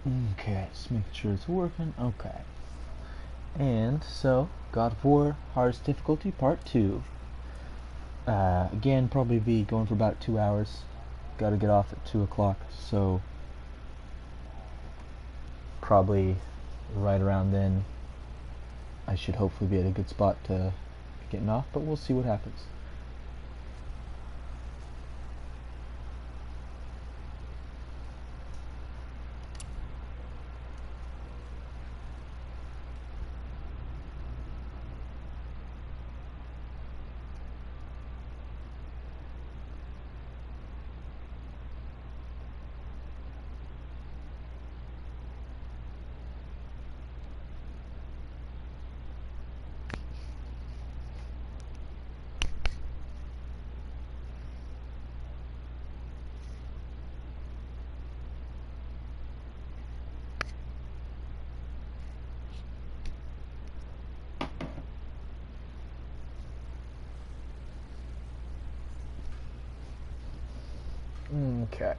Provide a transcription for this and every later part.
Okay, just making sure it's working. Okay. And so, God of War Hardest Difficulty Part 2. Again, probably be going for about 2 hours. Gotta get off at 2 o'clock, so probably right around then I should hopefully be at a good spot to getting off, but we'll see what happens. Okay.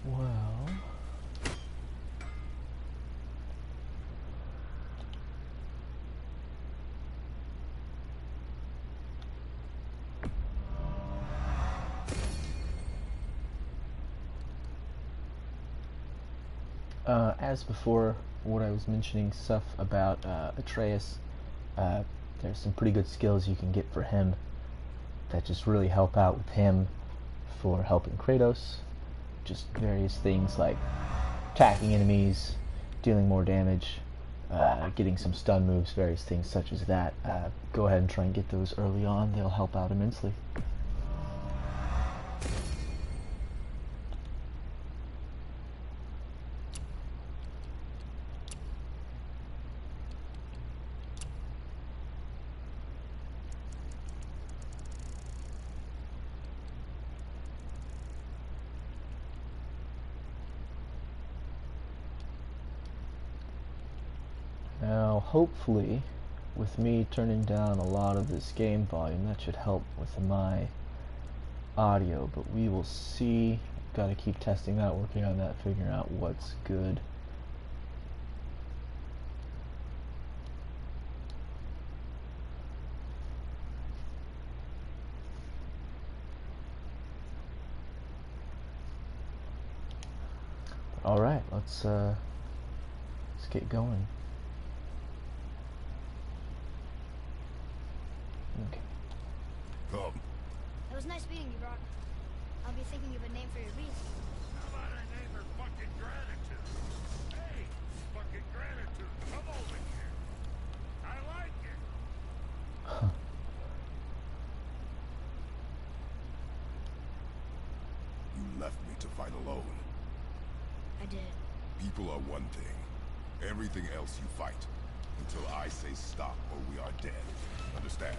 Well, as before, what I was mentioning stuff about Atreus, uh, there's some pretty good skills you can get for him that just really help out with him for helping Kratos. Just various things like attacking enemies, dealing more damage, getting some stun moves, various things such as that. Go ahead and try and get those early on. They'll help out immensely. Now, hopefully, with me turning down a lot of this game volume, that should help with my audio, but we will see. Got to keep testing that, working on that, figuring out what's good. All right, let's get going. Okay. Come. It was nice meeting you, Brock. I'll be thinking of a name for your beast. How about I name her fucking Gratitude? Hey, fucking Gratitude, come over here. I like it. You left me to fight alone. I did. People are one thing. Everything else you fight. Until I say stop or we are dead. Understand?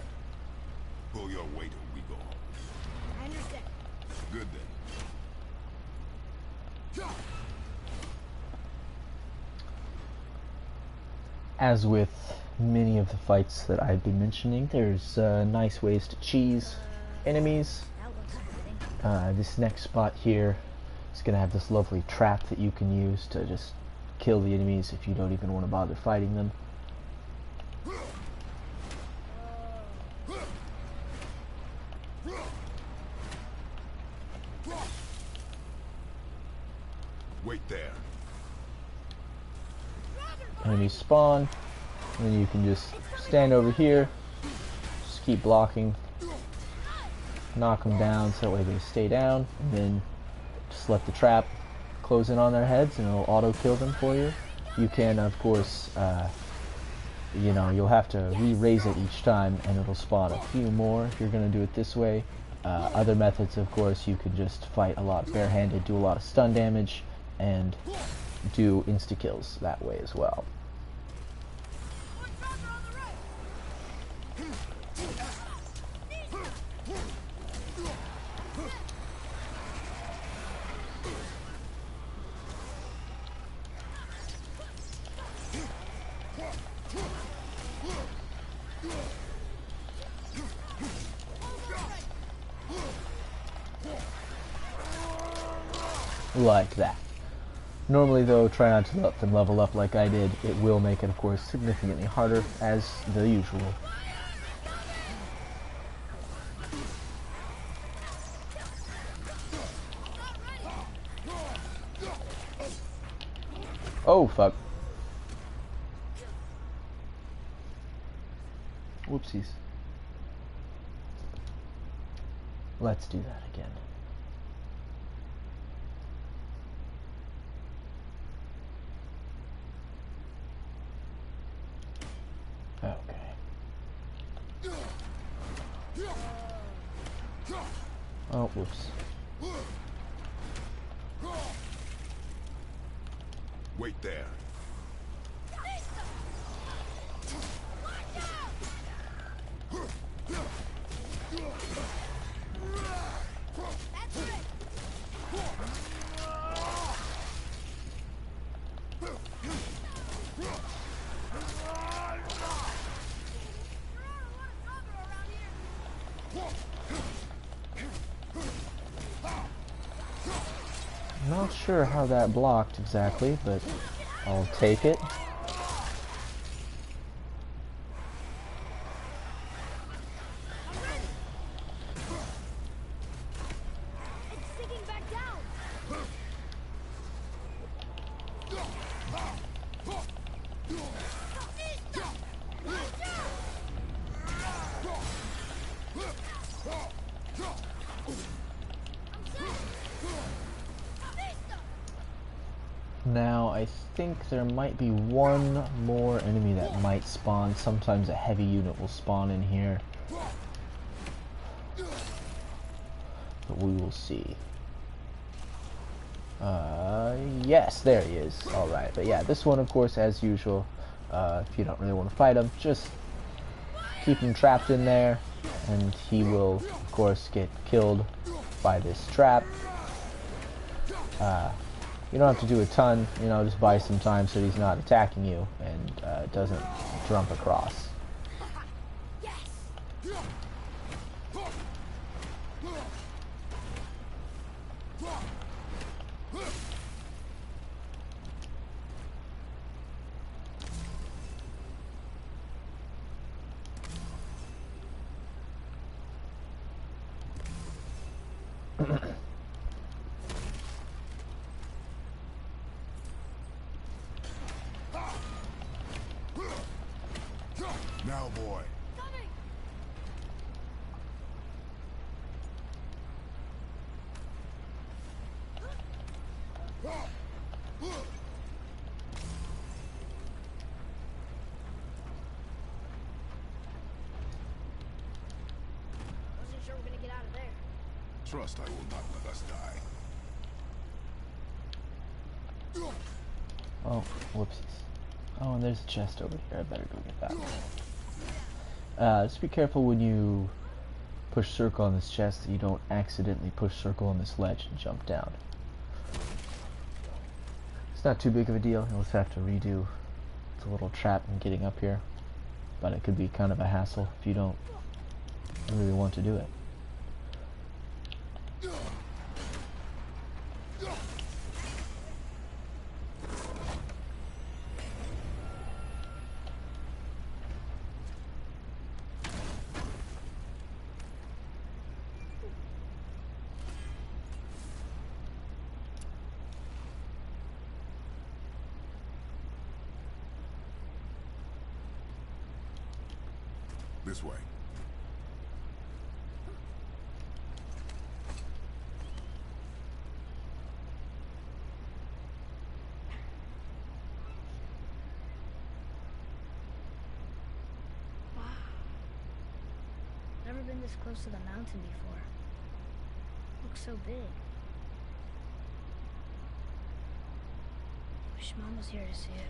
Pull your weight or we go home. I understand. Good then. As with many of the fights that I've been mentioning, there's nice ways to cheese enemies. That looks exciting. This next spot here is going to have this lovely trap that you can use to just kill the enemies if you don't even want to bother fighting them. Wait there. Enemies spawn, and then you can just stand over here, just keep blocking, knock them down so that way they stay down, and then just let the trap close in on their heads and it'll auto kill them for you. You can, of course, you know, you'll have to re-raise it each time and it'll spawn a few more if you're going to do it this way. Other methods, of course, you could just fight a lot barehanded, do a lot of stun damage, and do insta-kills that way as well. like that. Normally though, try not to let them level up like I did. It will make it, of course, significantly harder, as the usual. Oh, fuck. Whoopsies. Let's do that again. Okay. Oh, whoops. Wait there. Not sure how that blocked exactly, but I'll take it. Now, I think there might be one more enemy that might spawn. Sometimes a heavy unit will spawn in here. But we will see. Yes, there he is. Alright, but yeah, this one, of course, as usual, if you don't really want to fight him, just keep him trapped in there, and he will, of course, get killed by this trap. You don't have to do a ton, you know, just buy some time so he's not attacking you and doesn't jump across. Now, boy. Wasn't sure we're gonna get out of there. Trust I will not let us die. Oh, whoopsies. Oh, and there's a chest over here. I better go get that one. Just be careful when you push circle on this chest that you don't accidentally push circle on this ledge and jump down. It's not too big of a deal. You'll just have to redo the little trap in getting up here. But it could be kind of a hassle if you don't really want to do it. This way. Wow. Never been this close to the mountain before. Looks so big. Wish Mom was here to see it.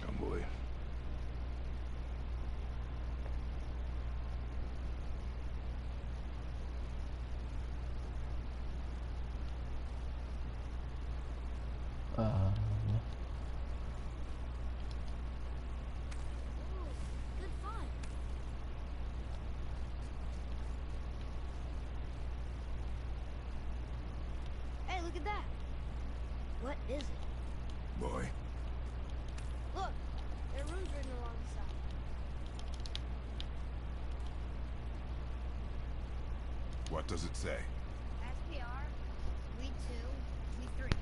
Come, boy. Um, Ooh, good find. Hey, look at that. What is it? Boy, Look, there are runes written along the side. what does it say? As we are, we two, we three.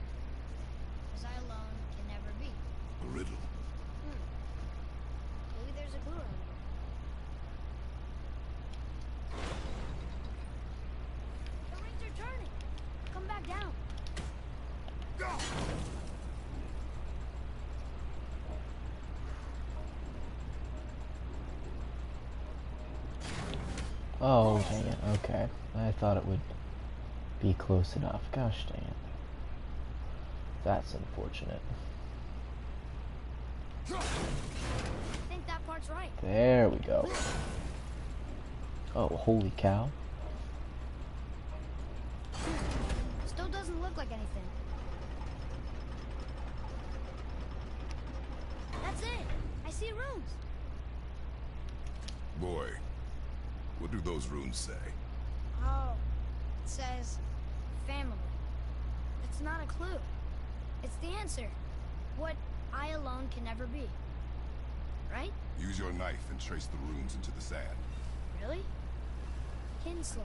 As I alone can never be. A riddle. Maybe there's a clue around here. The rings are turning. Come back down. oh, dang it. Okay. I thought it would be close enough. Gosh dang it. That's unfortunate. I think that part's right. There we go. Oh, holy cow. Still doesn't look like anything. That's it. I see runes. Boy, what do those runes say? Oh, it says family. It's not a clue. It's the answer. What I alone can never be. Right? Use your knife and trace the runes into the sand. Really? Kinslow.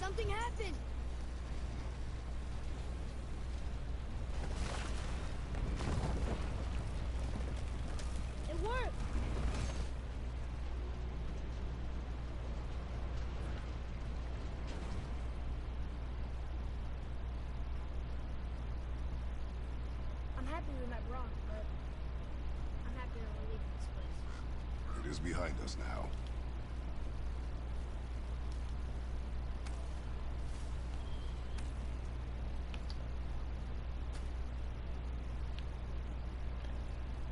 Something happened. It worked. I'm happy we met Brock, but I'm happier we're leaving this place. It is behind us now.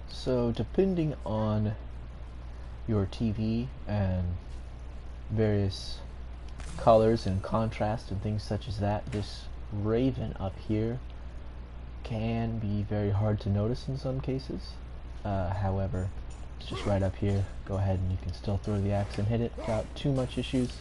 So, depending on your TV and various colors and contrast and things such as that, this raven up here can be very hard to notice in some cases. However, it's just right up here. Go ahead and you can still throw the axe and hit it without too much issues.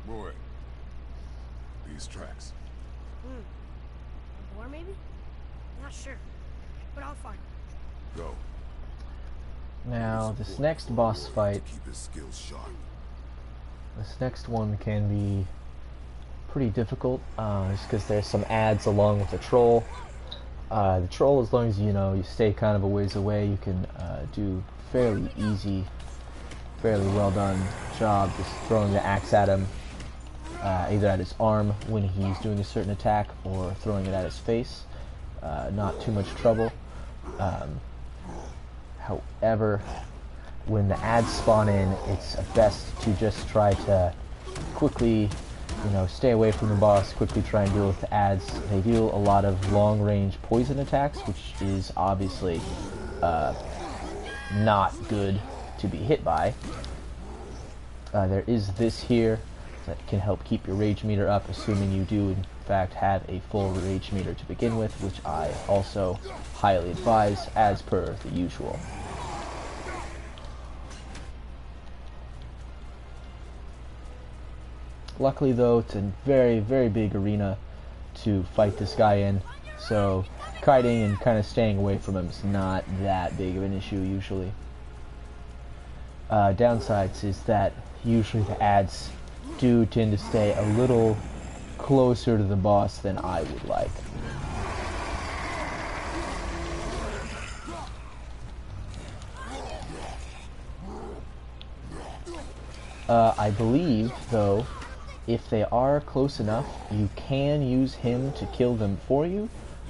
Boy, these tracks. A boar, maybe? Not sure, but I'll find it. Go. Now, this next boss fight, Keep his skills sharp. this next one can be pretty difficult, just because there's some adds along with the troll. The troll, as long as you stay kind of a ways away, you can do fairly easy, fairly well done job just throwing the axe at him, either at his arm when he's doing a certain attack or throwing it at his face. Not too much trouble. However, when the adds spawn in, it's best to just try to quickly, stay away from the boss, quickly try and deal with the adds. They deal a lot of long-range poison attacks, which is obviously not good to be hit by. There is this here that can help keep your rage meter up, assuming you do in fact have a full rage meter to begin with, which I also highly advise as per the usual. Luckily though, it's a very, very big arena to fight this guy in, so kiting and kind of staying away from him is not that big of an issue usually. Downsides is that usually the adds do tend to stay a little closer to the boss than I would like. I believe, though, if they are close enough, you can use him to kill them for you,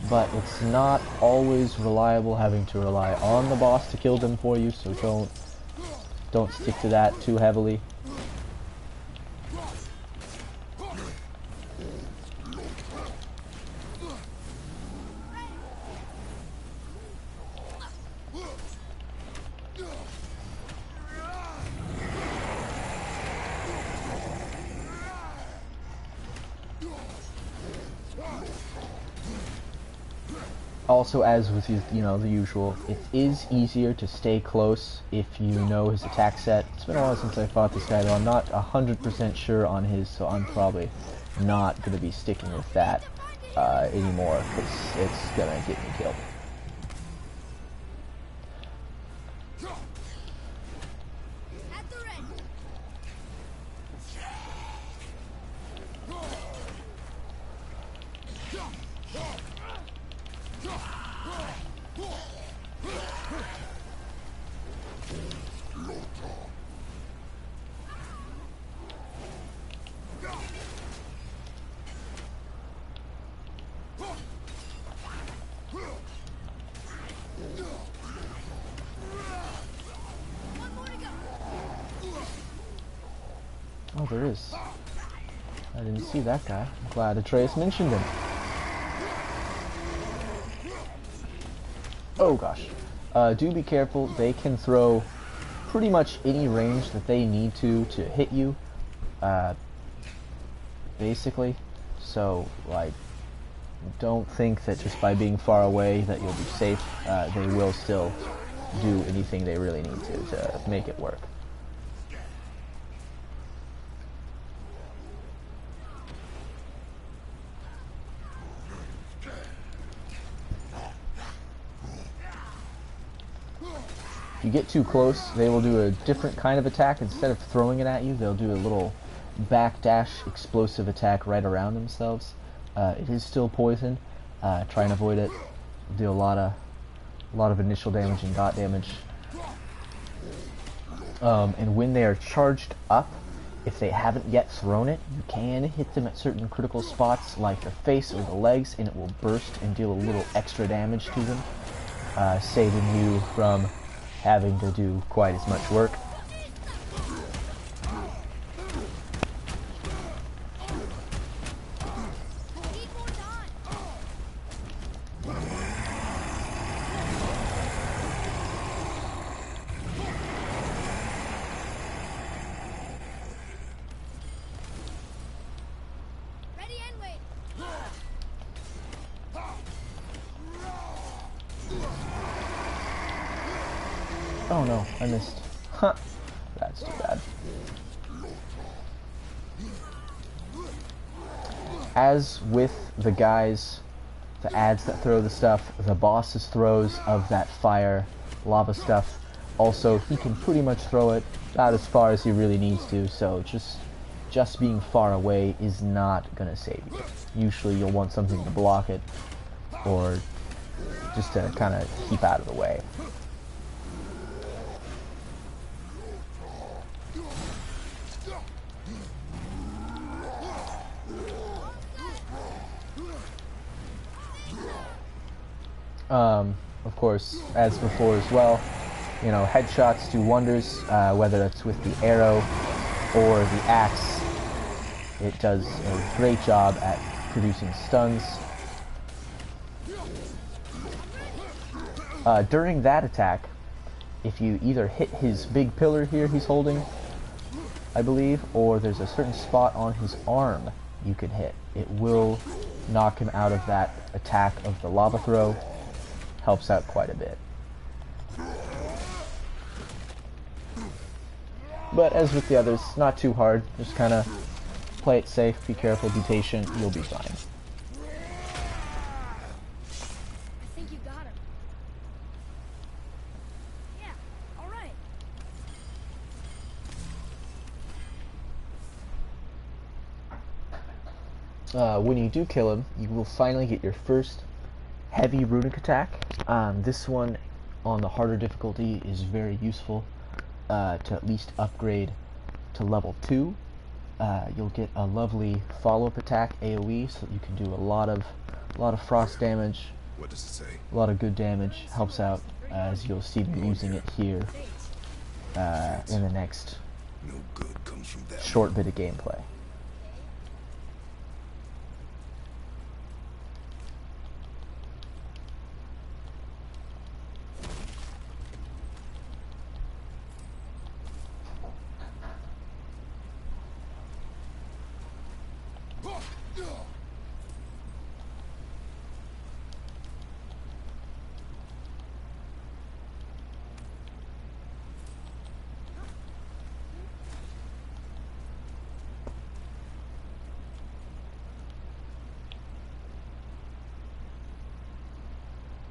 but it's not always reliable having to rely on the boss to kill them for you, so don't stick to that too heavily. Also, as with his, the usual, it is easier to stay close if you know his attack set. It's been a while since I fought this guy, though I'm not 100% sure on his, so I'm probably not going to be sticking with that anymore, because it's going to get me killed. Oh, there is. I didn't see that guy. I'm glad Atreus mentioned him. Oh gosh. Do be careful. They can throw pretty much any range that they need to hit you. Basically. So, like, don't think that just by being far away that you'll be safe. They will still do anything they really need to make it work. If you get too close, they will do a different kind of attack. Instead of throwing it at you, they'll do a little backdash explosive attack right around themselves. It is still poison. Try and avoid it. Do a lot of initial damage and dot damage. And when they are charged up, if they haven't yet thrown it, you can hit them at certain critical spots like the face or the legs, and it will burst and deal a little extra damage to them, saving you from having to do quite as much work. Oh no, I missed. Huh. That's too bad. As with the guys, the ads that throw the stuff, the boss's throws of that fire, lava stuff, also, he can pretty much throw it about as far as he really needs to, so just being far away is not gonna save you. Usually you'll want something to block it, or just to kind of keep out of the way. Of course, as before as well, headshots do wonders, whether it's with the arrow or the axe. It does a great job at producing stuns. During that attack, if you either hit his big pillar here he's holding, I believe, or there's a certain spot on his arm you can hit, it will knock him out of that attack of the lava throw. Helps out quite a bit. But as with the others, not too hard. Just kind of play it safe, be careful, be patient, you'll be fine. I think you got him. Yeah, all right. When you do kill him, you will finally get your first heavy runic attack. This one on the harder difficulty is very useful to at least upgrade to level 2. You'll get a lovely follow-up attack AoE, so that you can do a lot of frost damage. What does it say? A lot of good damage. Helps out, as you'll see me using it here in the next No good comes from that. short bit of gameplay.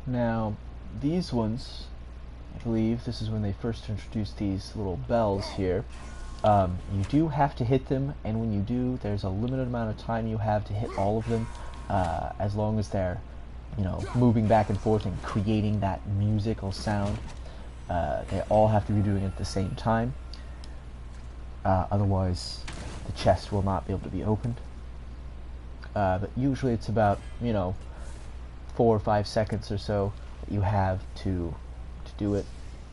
Now, these ones, I believe this is when they first introduced these little bells here. You do have to hit them, and when you do, there's a limited amount of time you have to hit all of them, as long as they're, moving back and forth and creating that musical sound. They all have to be doing it at the same time. Otherwise, the chest will not be able to be opened. But usually it's about, 4 or 5 seconds or so that you have to do it.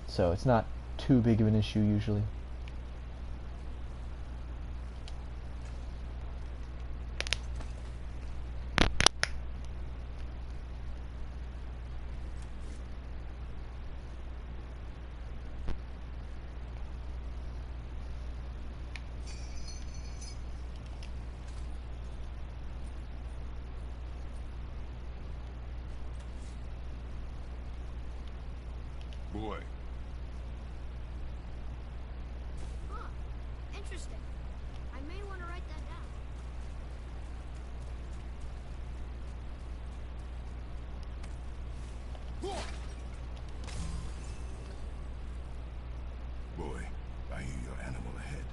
So it's not too big of an issue usually. Boy, Huh. Interesting. I may want to write that down. boy, I hear your animal ahead.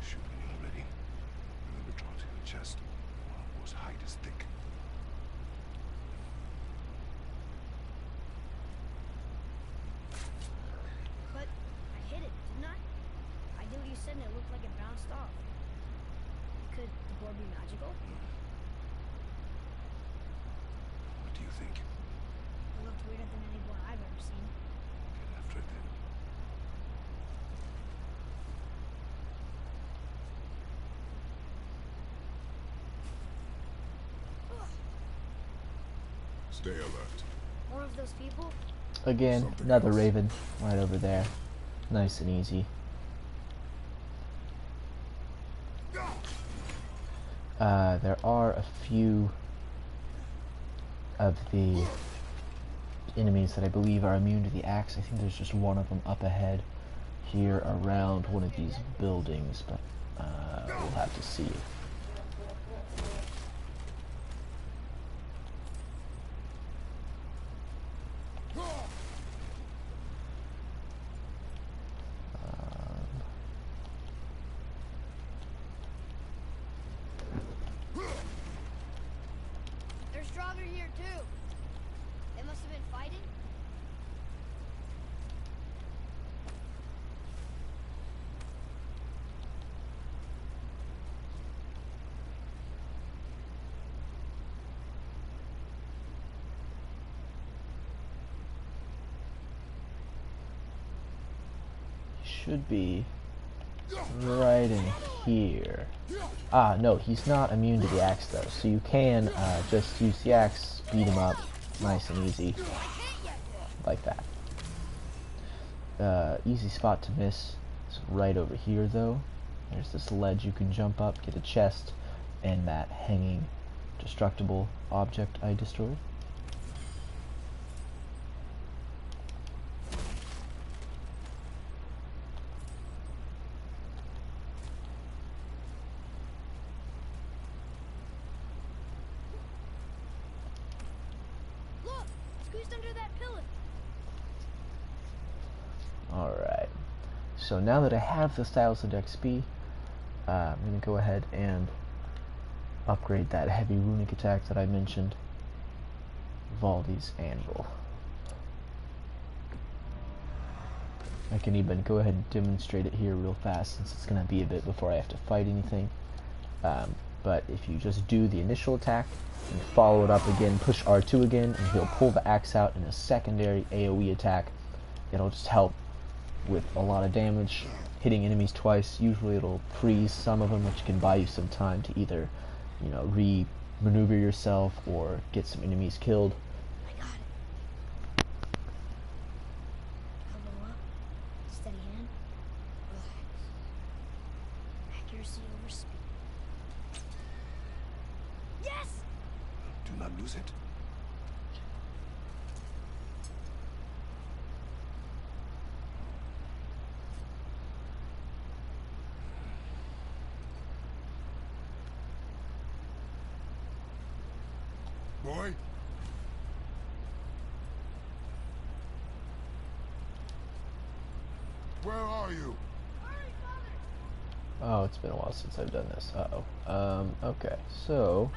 Shooting already. Remember, draw to your chest. Wild boar's hide is thick. But I hit it, didn't I? I did what you said and it looked like it bounced off. Could the board be magical? What do you think? It looked weirder than any board I've ever seen. Get after it then. Stay alert. More of those people? Again, Something another else. raven right over there. Nice and easy. There are a few of the enemies that I believe are immune to the axe. I think there's just one of them up ahead here around one of these buildings, but we'll have to see. There's Draugr here too. They must have been fighting. Should be right in here. Ah, no, he's not immune to the axe though, so you can just use the axe, beat him up, nice and easy, like that. Easy spot to miss is right over here though. There's this ledge you can jump up, get a chest, and that hanging destructible object I destroyed. Look! Squeezed under that pillar. Alright, so now that I have the Stylus of XP, I'm going to go ahead and upgrade that heavy runic attack that I mentioned, Valdi's Anvil. I can even go ahead and demonstrate it here real fast since it's going to be a bit before I have to fight anything. But if you just do the initial attack and follow it up again, push R2 again, and he'll pull the axe out in a secondary AoE attack. It'll just help with a lot of damage, hitting enemies twice. Usually it'll freeze some of them, which can buy you some time to either, re-maneuver yourself or get some enemies killed. I got it. Elbow up. Steady hand. Relax. Accuracy over speed. Yes! Do not lose it. Boy? Where are you? Oh, it's been a while since I've done this. Uh-oh. Okay, so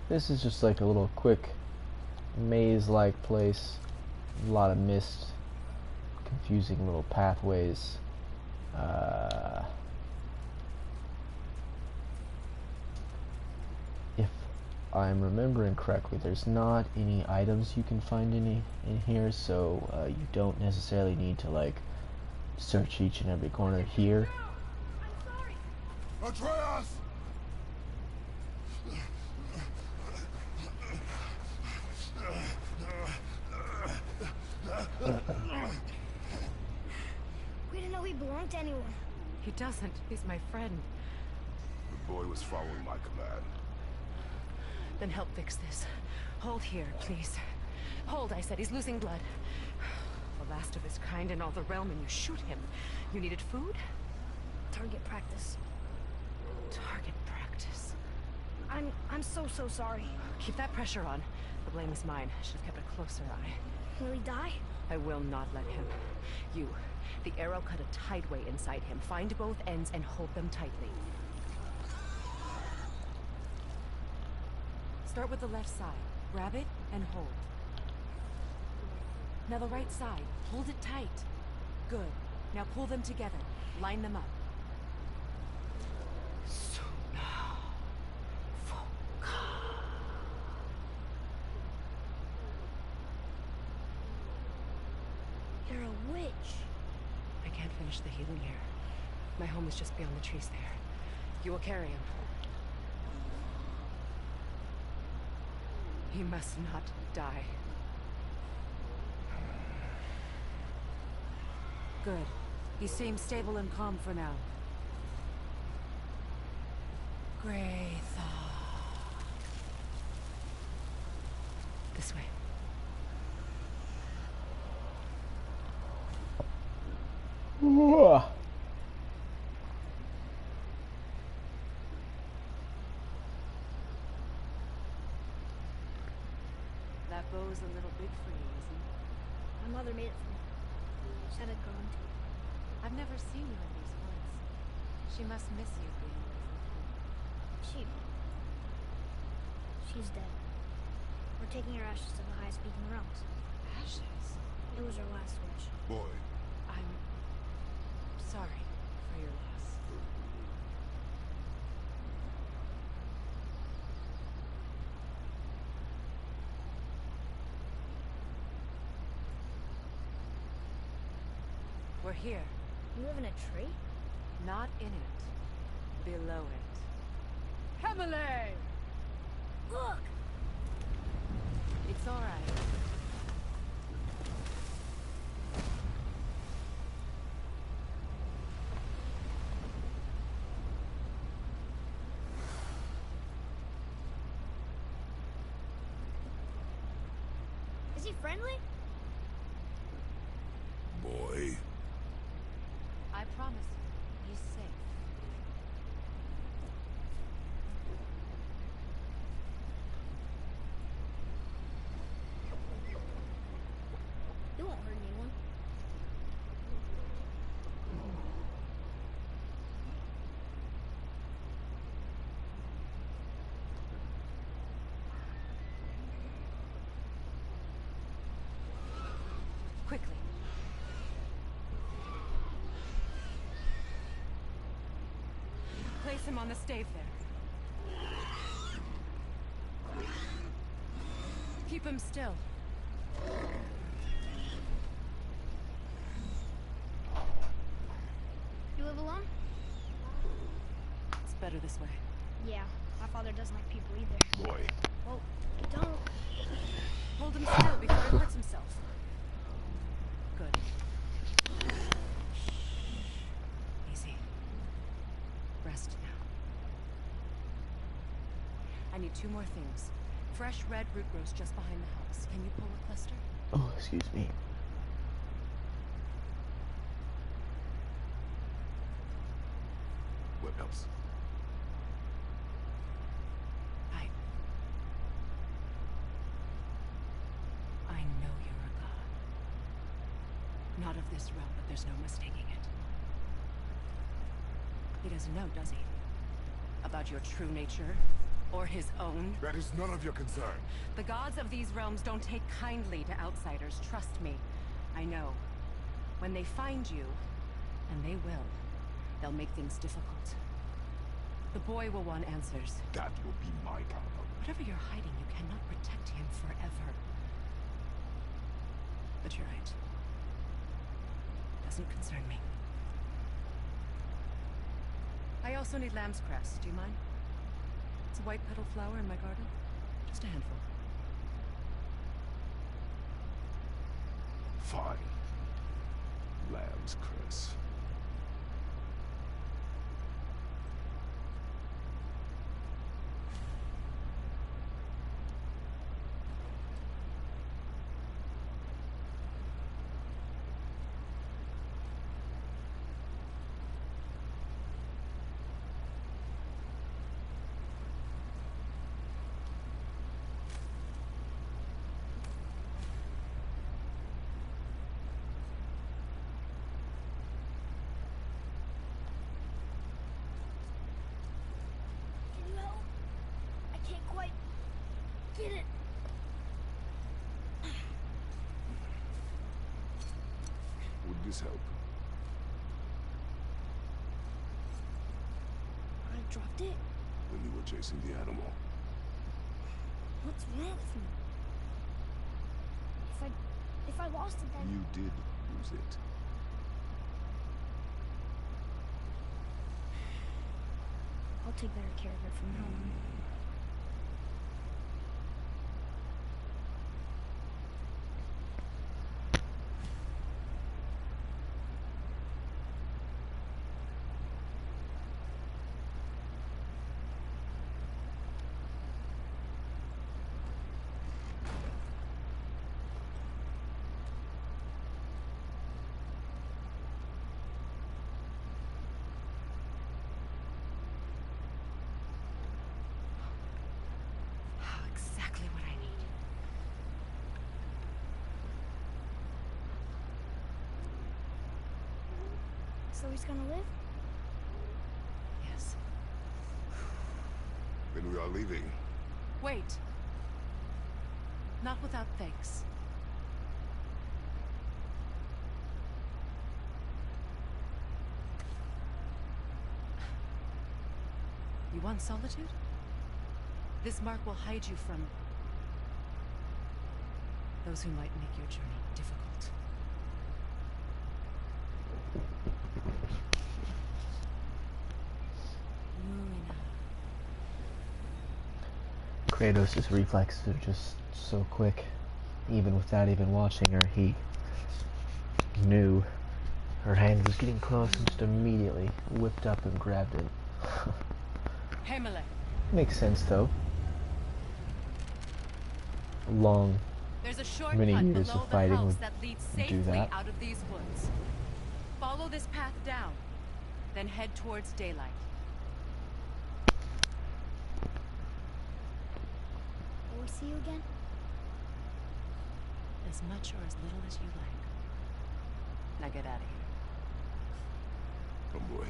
this is just like a little quick maze-like place. A lot of mist, confusing little pathways. If I'm remembering correctly, there's not any items you can find in here, so you don't necessarily need to like search each and every corner here. Atreus! We didn't know he belonged to anyone. He doesn't. He's my friend. The boy was following my command. Then help fix this. Hold here, please. Hold, I said. He's losing blood. The last of his kind in all the realm, and you shoot him. You needed food? Target practice. Target practice. I'm so sorry. Keep that pressure on. The blame is mine. I should have kept a closer eye. Will he die? I will not let him. You. The arrow cut a tideway inside him. Find both ends and hold them tightly. Start with the left side. Grab it and hold. Now the right side. Hold it tight. Good. Now pull them together. Line them up. You're a witch. I can't finish the healing here. My home is just beyond the trees there. You will carry him. He must not die. Good. He seems stable and calm for now. Graythaw. This way. That bow's a little big for you, isn't it? My mother made it for me. Said I'd grow into it. I've never seen you in these woods. She must miss you being away from home. She's dead. We're taking her ashes to the highest peak in the realms. Ashes? It was her last wish. Boy, I'm sorry for your loss. We're here. You live in a tree? Not in it. Below it. Hemele! Look! It's all right. Is he friendly? boy. I promise you, he's safe. He won't hurt anyone. Quickly. Place him on the stave there. Keep him still. You live alone? It's better this way. Yeah. My father doesn't like people either. Boy. Well, don't. Hold him still before he hurts himself. Good. Easy. Rest now. I need 2 more things. Fresh red root grows just behind the house. Can you pull a cluster? Oh, excuse me. What else? not of this realm, but there's no mistaking it. He doesn't know, does he? About your true nature? Or his own? That is none of your concern. The gods of these realms don't take kindly to outsiders, trust me. I know. When they find you, and they will, they'll make things difficult. The boy will want answers. That will be my problem. Whatever you're hiding, you cannot protect him forever. But you're right. Doesn't concern me. I also need lamb's cress. Do you mind? It's a white petal flower in my garden. Just a handful. Fine. Lamb's cress. Can you help? I can't quite get it. Would this help? I dropped it. When you were chasing the animal. What's wrong with me? If I lost it, then You did lose it. I'll take better care of it from now on. Exactly what I need. So he's gonna live? Yes. Then we are leaving. Wait. Not without thanks. You want solitude? This mark will hide you from those who might make your journey difficult. Kratos' reflexes are just so quick. Even without even watching her, he knew her hand was getting close and just immediately whipped up and grabbed it. Hemele. Makes sense though. Long There's a shortcut Many years below of the fighting house would that leads do safely that. out of these woods. Follow this path down, then head towards daylight. Will we see you again? As much or as little as you like. Now get out of here. Come, boy.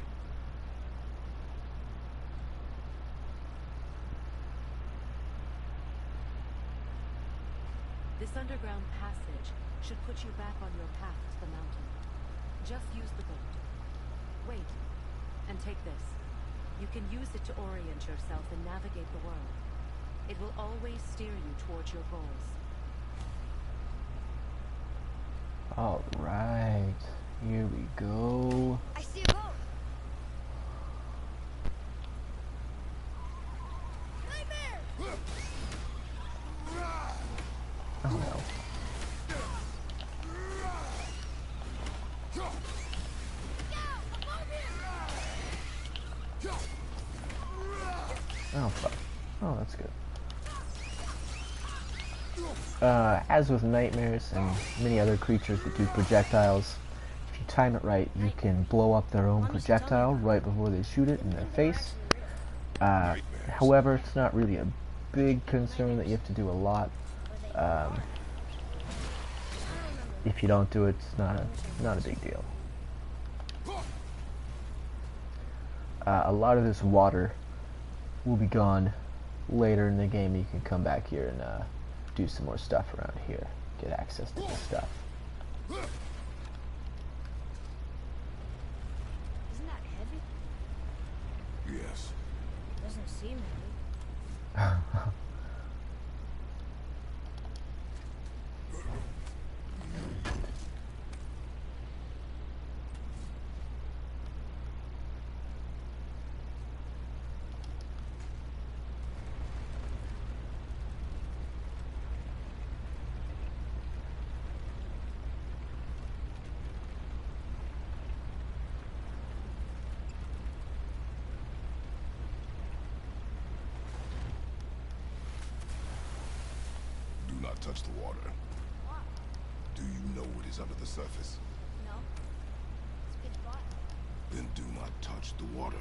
This underground passage should put you back on your path to the mountain. Just use the boat. Wait, and take this. You can use it to orient yourself and navigate the world. It will always steer you towards your goals. Alright, here we go. I see a boat. Nightmare! Oh no. Oh fuck. Oh, that's good. As with nightmares and many other creatures that do projectiles, if you time it right, you can blow up their own projectile right before they shoot it in their face. However, it's not really a big concern that you have to do a lot. if you don't do it, it's not a big deal. A lot of this water will be gone later in the game. You can come back here and do some more stuff around here. Get access to this stuff. Isn't that heavy? Yes. Doesn't seem heavy. Do not touch the water. Why? Do you know what is under the surface? No. It's pitch black. Then do not touch the water.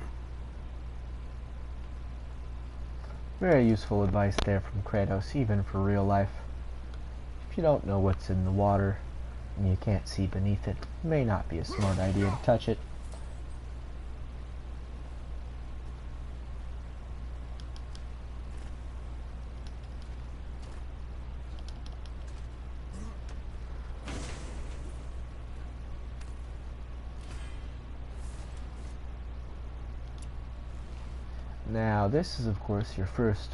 Very useful advice there from Kratos, even for real life. If you don't know what's in the water and you can't see beneath it, it may not be a smart idea to touch it. Now, this is of course your first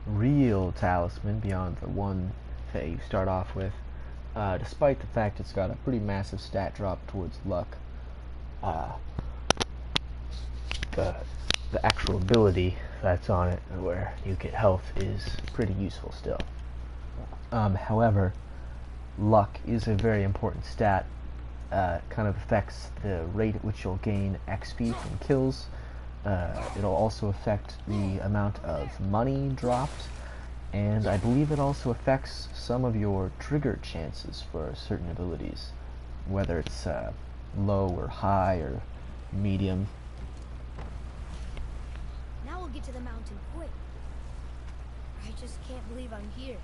real talisman beyond the one that you start off with, despite the fact it's got a pretty massive stat drop towards luck. The actual ability that's on it, where you get health, is pretty useful still. However, luck is a very important stat. Kind of affects the rate at which you'll gain XP from kills. It'll also affect the amount of money dropped, and I believe it also affects some of your trigger chances for certain abilities, whether it's low or high or medium. Now we'll get to the mountain quick. I just can't believe I'm here,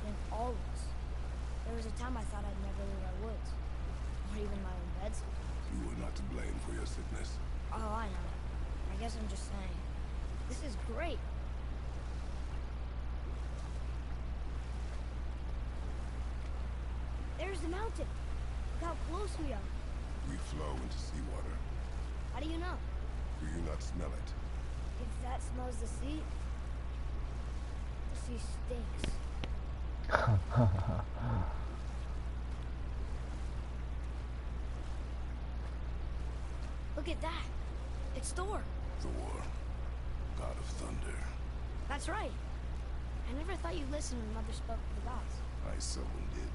with all of us. There was a time I thought I'd never leave our woods, or even my own bed sometimes. You were not to blame for your sickness. Oh, I know. I guess I'm just saying. This is great. There's the mountain. Look how close we are. We flow into seawater. How do you know? Do you not smell it? If that smells the sea stinks. Look at that. It's Thor. Thor, god of thunder. That's right. I never thought you listened when Mother spoke of the gods. I seldom did.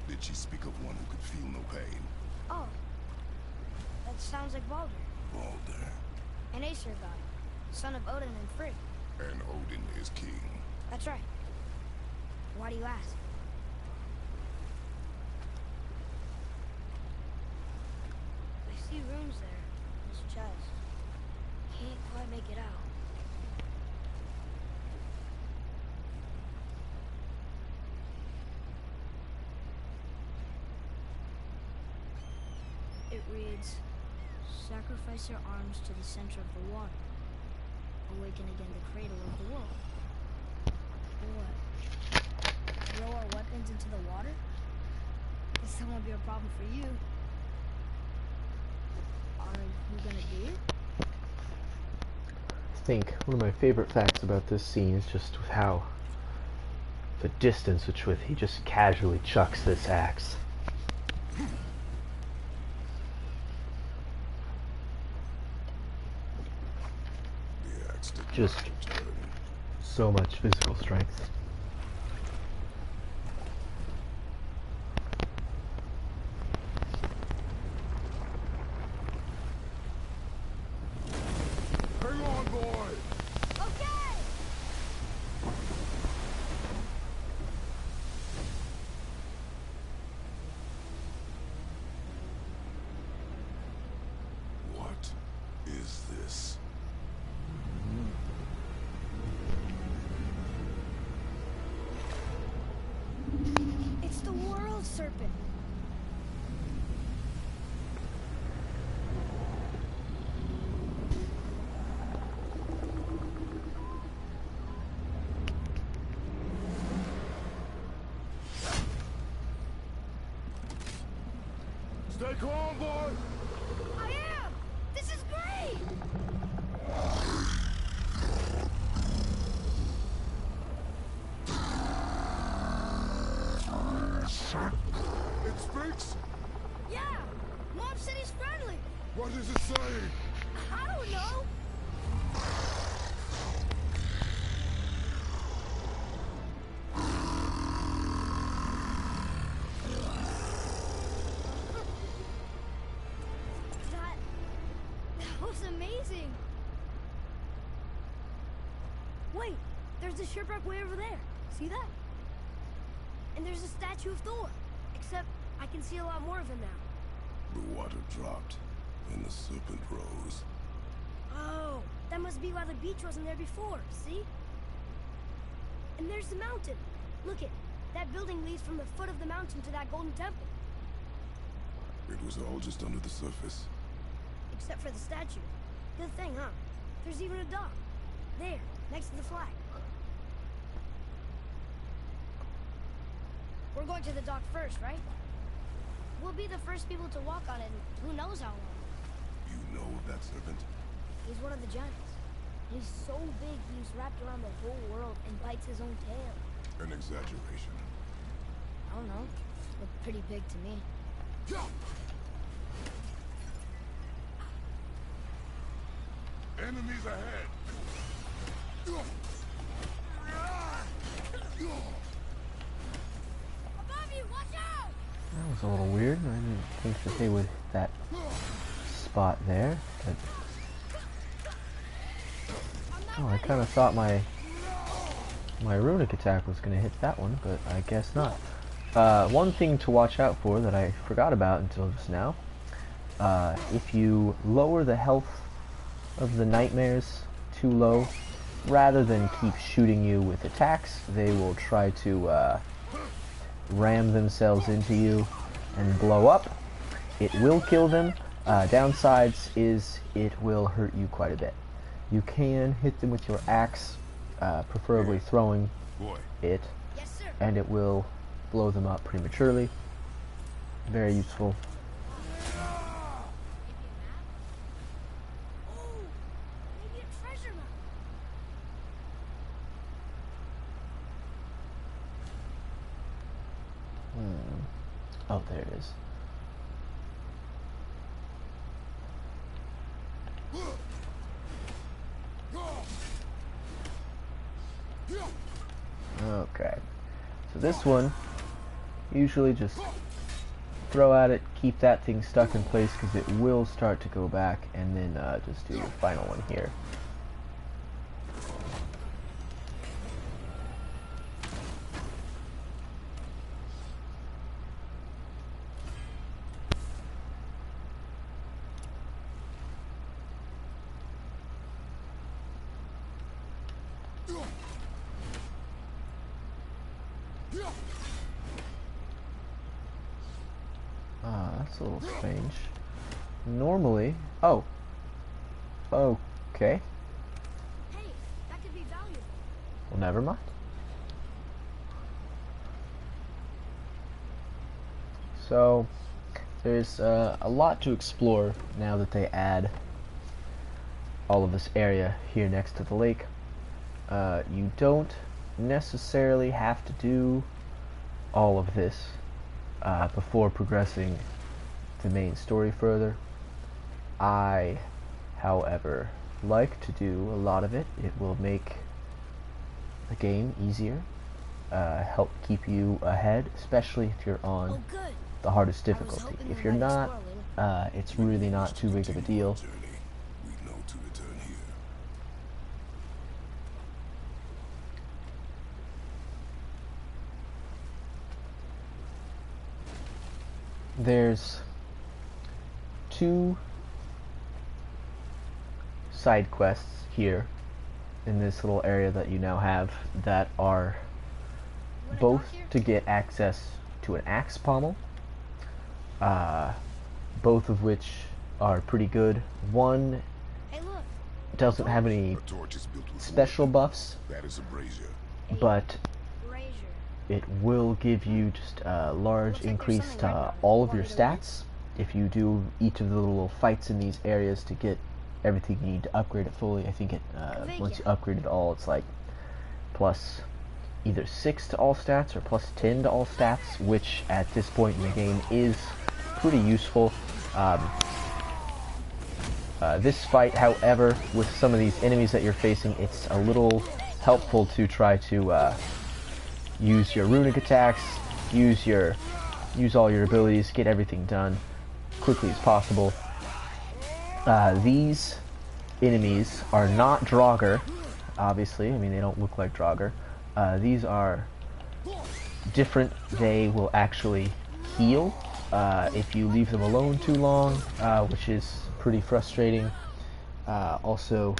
Did she speak of one who could feel no pain? Oh. That sounds like Baldur. Baldur. An Aesir god. Son of Odin and Frigg. And Odin is king. That's right. Why do you ask? I see runes there. In his chest. Can't quite make it out. It reads, sacrifice your arms to the center of the water. Awaken again the cradle of the world. What? Throw our weapons into the water? This won't be a problem for you. Are you gonna do it? I think one of my favorite facts about this scene is just with how the distance which with he just casually chucks this axe. The axe did Just not return. so much physical strength. Hang on, boy! Okay! What is this? It's the world serpent. Stay calm, boy. I am! This is great! It speaks? Yeah! Mom said he's friendly! What does it say? I don't know! That was amazing! Wait! There's a shipwreck way over there. See that? And there's a statue of Thor. Except I can see a lot more of him now. The water dropped, and the serpent rose. Oh, that must be why the beach wasn't there before, see? And there's the mountain. Look it, that building leads from the foot of the mountain to that golden temple. It was all just under the surface. Except for the statue. Good thing, huh? There's even a dock. There, next to the flag. We're going to the dock first, right? We'll be the first people to walk on it in who knows how long. You know of that serpent? He's one of the giants. He's so big he's wrapped around the whole world and bites his own tail. An exaggeration. I don't know. Looked pretty big to me. Enemies ahead! Above you, watch out! That was a little weird. I didn't think that they would hit that spot there. But oh, I kind of thought my runic attack was going to hit that one, but I guess not. One thing to watch out for that I forgot about until just now. If you lower the health of the nightmares too low, rather than keep shooting you with attacks, they will try to ram themselves into you and blow up. It will kill them. Downsides is it will hurt you quite a bit. You can hit them with your axe, preferably throwing it, Yes, sir. and it will blow them up prematurely. Very useful. Oh, maybe a treasure map. Oh, there it is. Okay, so this one, usually just throw at it, keep that thing stuck in place because it will start to go back, and then just do your final one here. That's a little strange. Normally, oh, okay. Hey, that could be valuable. Well, never mind. So, there's a lot to explore now that they add all of this area here next to the lake. You don't necessarily have to do all of this before progressing the main story further. I, however, like to do a lot of it. It will make the game easier, help keep you ahead, especially if you're on Oh, good. the hardest I was difficulty. hoping If we you're might not, explore a little. it's really not too big of a deal. Journey. We know to return here. There's 2 side quests here in this little area that you now have that are You wanna both dock here? to get access to an axe pommel, both of which are pretty good. One Hey, look. doesn't have any A torch is built with special wood. buffs, That is a brazier. but Brazier. it will give you just a large Looks like there's increase something to right behind it. all of Want your me to read? stats if you do each of the little fights in these areas to get everything you need to upgrade it fully, I think it once you upgrade it all, it's like plus either 6 to all stats or plus 10 to all stats, which at this point in the game is pretty useful. This fight, however, with some of these enemies that you're facing, it's a little helpful to try to use your runic attacks, use all your abilities, get everything done quickly as possible. These enemies are not Draugr, obviously. I mean, they don't look like Draugr. These are different. They will actually heal if you leave them alone too long, which is pretty frustrating. Also,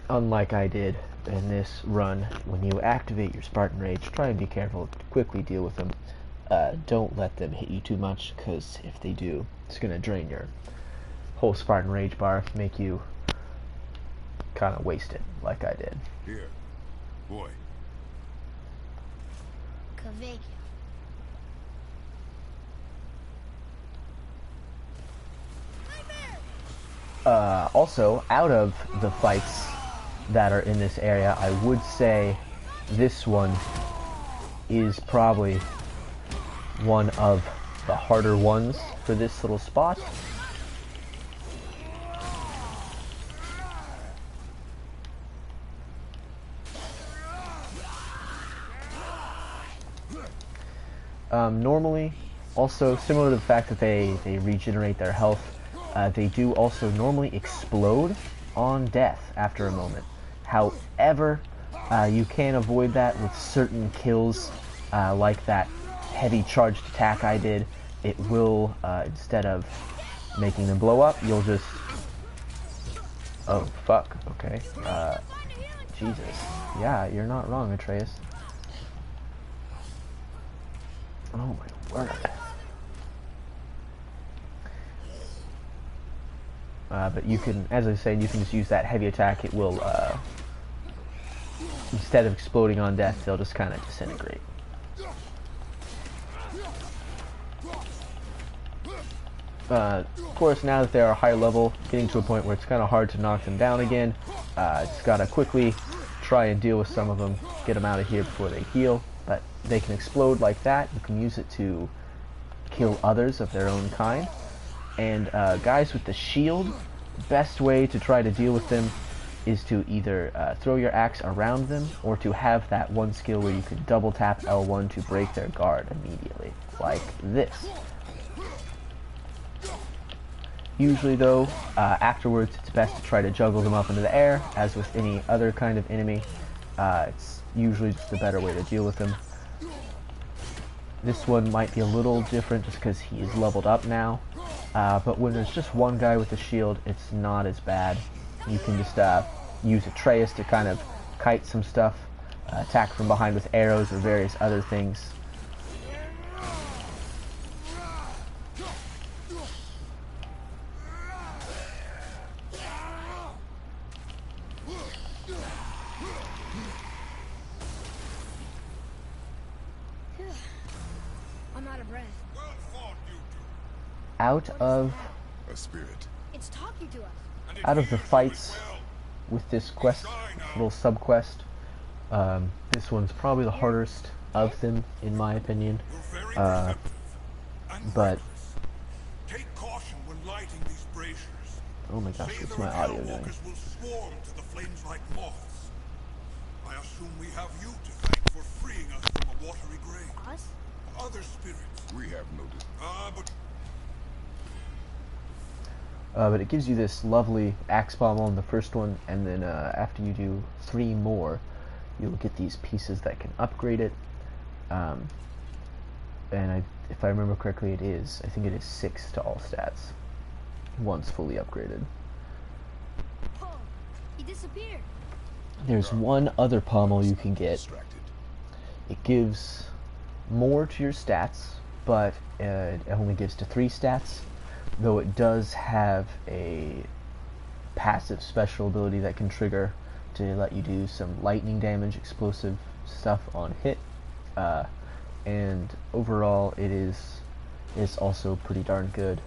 unlike I did in this run, when you activate your Spartan Rage, try and be careful to quickly deal with them. Don't let them hit you too much, because if they do, it's going to drain your whole Spartan Rage bar, make you kind of waste it, like I did. Here, boy. Kveikja. Also, out of the fights that are in this area, I would say this one is probably one of the harder ones for this little spot. Normally, also similar to the fact that they regenerate their health, they do also normally explode on death after a moment. However, you can avoid that with certain kills, like that heavy charged attack I did. It will, instead of making them blow up, you'll just... Oh, fuck, okay. Jesus. Yeah, you're not wrong, Atreus. Oh my word. But you can, as I said, you can just use that heavy attack. It will, instead of exploding on death, they'll just kind of disintegrate. Of course, now that they are higher level, getting to a point where it's kind of hard to knock them down again, just gotta quickly try and deal with some of them, get them out of here before they heal. But they can explode like that. You can use it to kill others of their own kind. And guys with the shield, the best way to try to deal with them is to either throw your axe around them, or to have that one skill where you can double tap L1 to break their guard immediately, like this. Usually though, afterwards it's best to try to juggle them up into the air, as with any other kind of enemy. It's usually just a better way to deal with them. This one might be a little different just because he is leveled up now, but when there's just one guy with a shield, it's not as bad. You can just use Atreus to kind of kite some stuff, attack from behind with arrows or various other things. I'm out of breath. Well fought, you two. Out of A spirit. It's talking to us. And it out of the hears you fights as well. with this quest, little sub-quest, this one's probably the hardest of them, in my opinion. You're very perceptive and but- reckless. Take caution when lighting these braziers. Oh my gosh, what's Saber my and audio doing? Hellwalkers will swarm to the flames like moths. I assume we have you to thank for freeing us from a watery grave. Us? Other spirits. We have noticed. But it gives you this lovely axe bomb on the first one, and then after you do 3 more, you'll get these pieces that can upgrade it. And if I remember correctly, I think it is 6 to all stats once fully upgraded. Oh, he disappeared. There's one other pommel you can get. Distracted. It gives more to your stats, but it only gives to 3 stats, though it does have a passive special ability that can trigger to let you do some lightning damage, explosive stuff on hit, and overall it's also pretty darn good.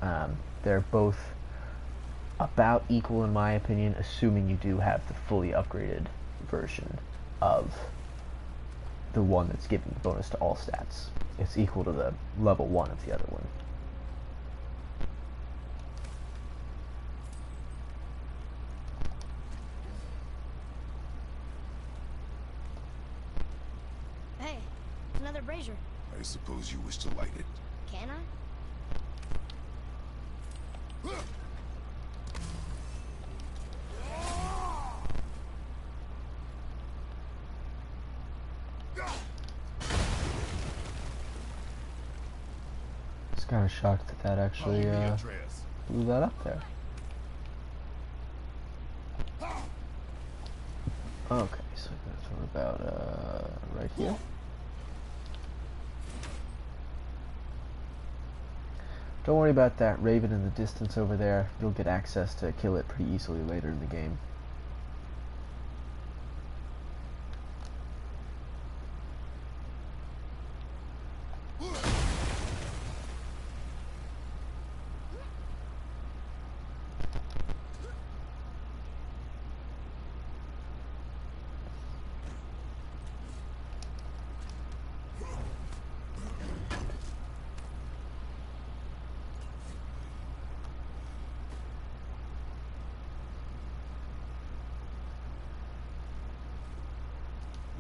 They're both about equal in my opinion, assuming you do have the fully upgraded version of the one that's giving bonus to all stats. It's equal to the level 1 of the other one. Hey, another brazier. I suppose you wish to light it. Can I? Just kind of shocked that that actually Follow me, Atreus. blew that up there. Okay, so that's what about right here. Don't worry about that raven in the distance over there. You'll get access to kill it pretty easily later in the game.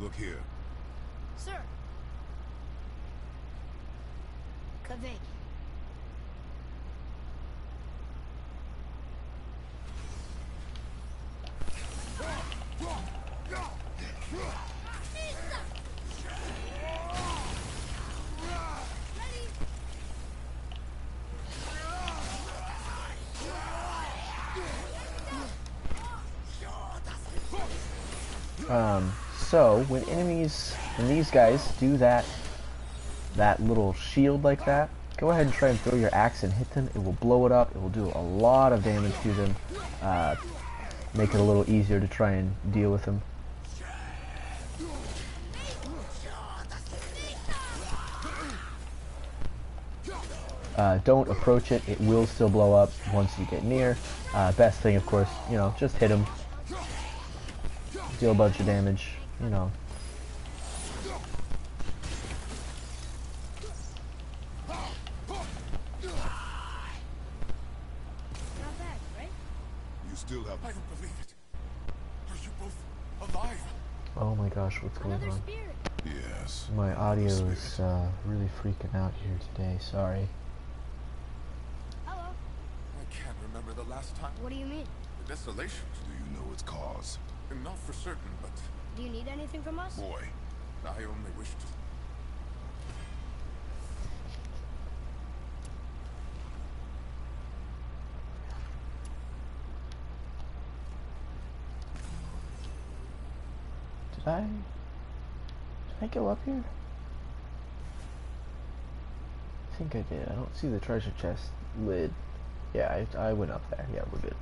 Look here. Sir. Kavik. So when these guys do that little shield like that, go ahead and try and throw your axe and hit them. It will blow it up. It will do a lot of damage to them. Make it a little easier to try and deal with them. Don't approach it. It will still blow up once you get near. Best thing, of course, you know, just hit them. Deal a bunch of damage, you know. Not bad, right? You still have... I don't believe it. Are you both alive? Oh my gosh, what's going Another on? spirit. Yes. My audio Another is spirit. really freaking out here today. Sorry. Hello. I can't remember the last time. What do you mean? The desolation. Do you know its cause? Not for certain, but Do you need anything from us? Boy, I only wish to. Did I go up here? I think I did. I don't see the treasure chest lid. Yeah, I went up there. Yeah, we're good.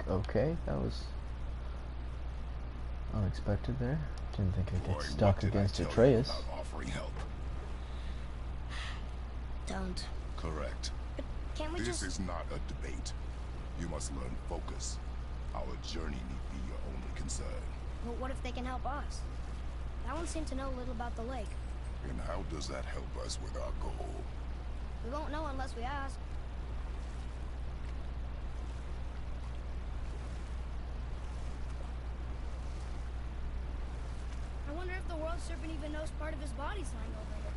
Okay, that was unexpected there. Didn't think I'd boy, get stuck what did I against tell you Atreus. about offering help? Don't. Correct. Can't we This just... is not a debate. You must learn focus. Our journey need be your only concern. But what if they can help us? That one seemed to know a little about the lake. And how does that help us with our goal? We won't know unless we ask. I wonder if the world serpent even knows part of his body's lying over here.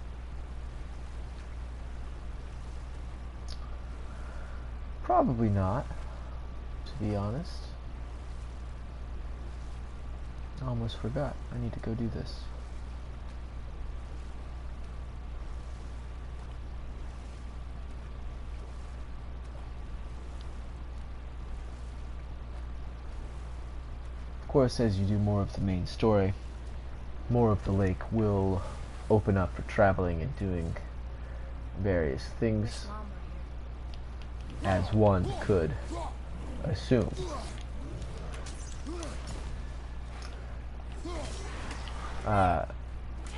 Probably not, to be honest. I almost forgot. I need to go do this. Of course, as you do more of the main story, more of the lake will open up for traveling and doing various things Wish Mom were here. as one could. assume.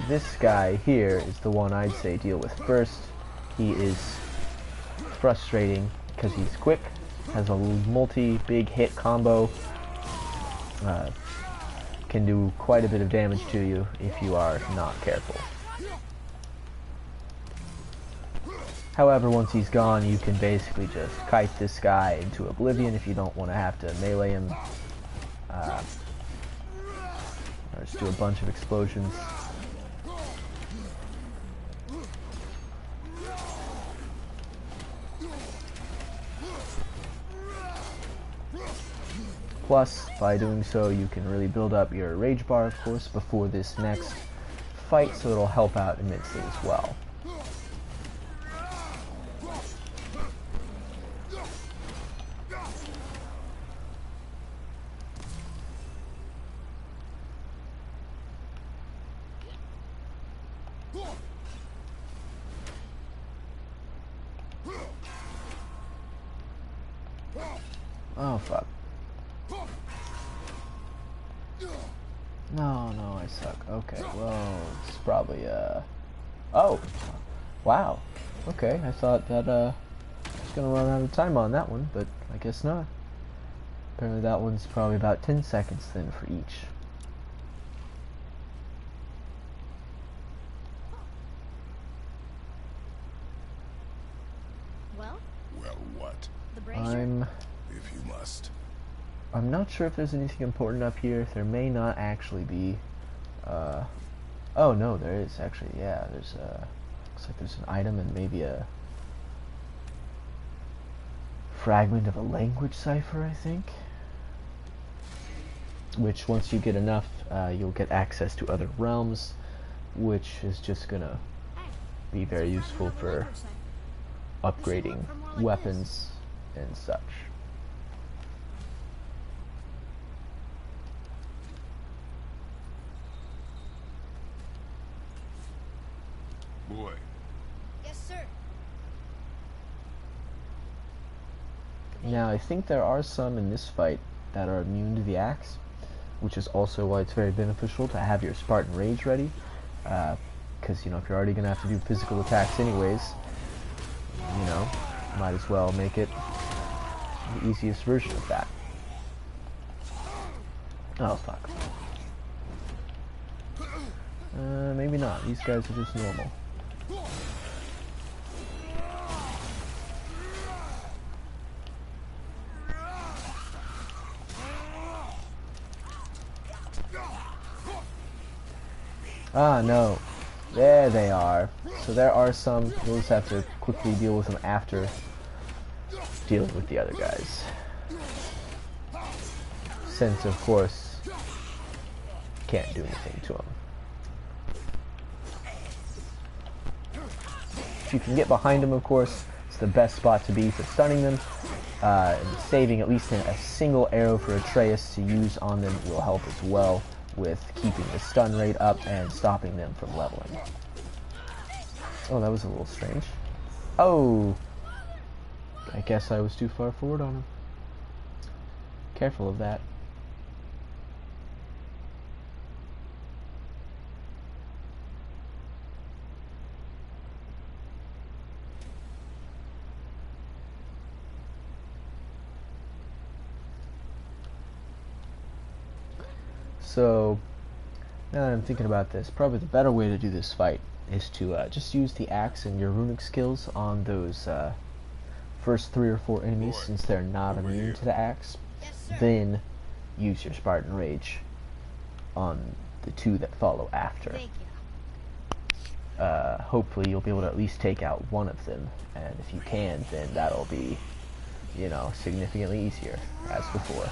This guy here is the one I'd say deal with first. He is frustrating because he's quick, has a multi-big hit combo, can do quite a bit of damage to you if you are not careful. However, once he's gone, you can basically just kite this guy into oblivion if you don't want to have to melee him. Or just do a bunch of explosions. Plus, by doing so, you can really build up your rage bar, of course, before this next fight, so it'll help out immensely as well. Oh, fuck. No, I suck. Okay, well, it's probably, oh! Wow. Okay, I thought that, I was gonna run out of time on that one, but I guess not. Apparently that one's probably about 10 seconds then for each. Well, Well, what? the brazier. If you must. I'm not sure if there's anything important up here. There may not actually be. Oh no, there is actually. Yeah, there's looks like there's an item and maybe a fragment of a language cipher, I think. Which once you get enough, you'll get access to other realms, which is just gonna be very useful for upgrading weapons and such. Boy, Yes, sir. Now, I think there are some in this fight that are immune to the axe, which is also why it's very beneficial to have your Spartan Rage ready, because, you know, if you're already going to have to do physical attacks anyways, you know, might as well make it the easiest version of that. Oh, fuck. Maybe not. These guys are just normal. Ah, no. There they are. So there are some. You'll just have to quickly deal with them after dealing with the other guys. Since, of course, can't do anything to them. If you can get behind them, of course, it's the best spot to be for stunning them. And saving at least a single arrow for Atreus to use on them will help as well with keeping the stun rate up and stopping them from leveling. Oh, that was a little strange. Oh! I guess I was too far forward on him. Careful of that. So, now that I'm thinking about this, probably the better way to do this fight is to just use the axe and your runic skills on those first 3 or 4 enemies, since they're not immune to the axe. Yes, sir. Then use your Spartan Rage on the 2 that follow after. Thank you. Hopefully you'll be able to at least take out one of them, and if you can, then that'll be, you know, significantly easier as before.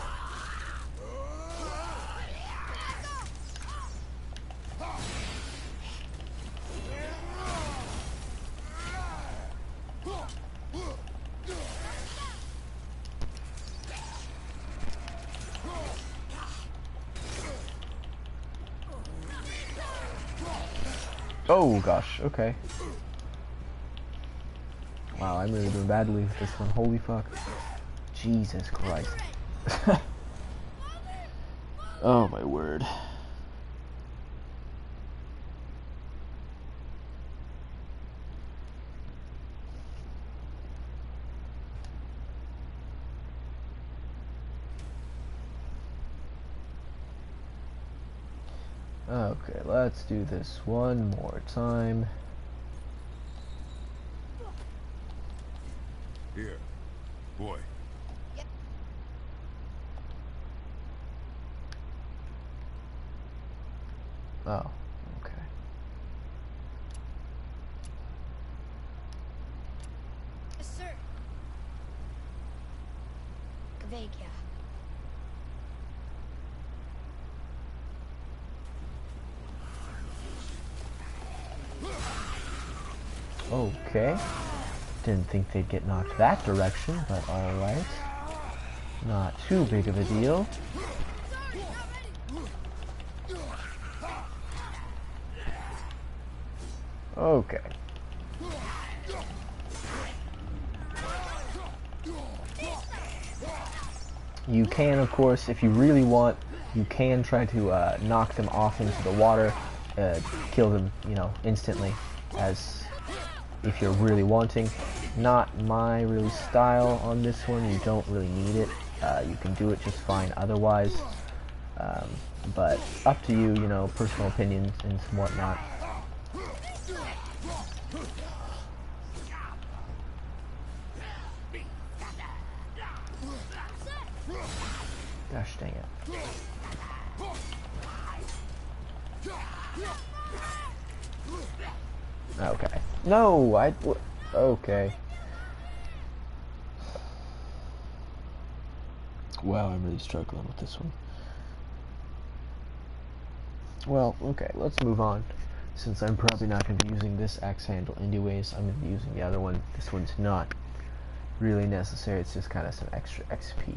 Oh gosh, okay. Wow, I'm really doing badly with this one. Holy fuck. Jesus Christ. Oh my word. Okay, let's do this one more time. Here, boy. Oh, okay. Yes, sir. Kvekia. Okay. Didn't think they'd get knocked that direction, but alright. Not too big of a deal. Okay. You can, of course, if you really want, you can try to knock them off into the water, kill them, you know, instantly, as if you're really wanting. Not my really style on this one. You don't really need it. You can do it just fine otherwise. But up to you, you know, personal opinions and whatnot. Gosh dang it. Okay. No, okay. Wow, I'm really struggling with this one. Well, okay, let's move on. Since I'm probably not going to be using this axe handle anyways, I'm going to be using the other one. This one's not really necessary, it's just kind of some extra XP.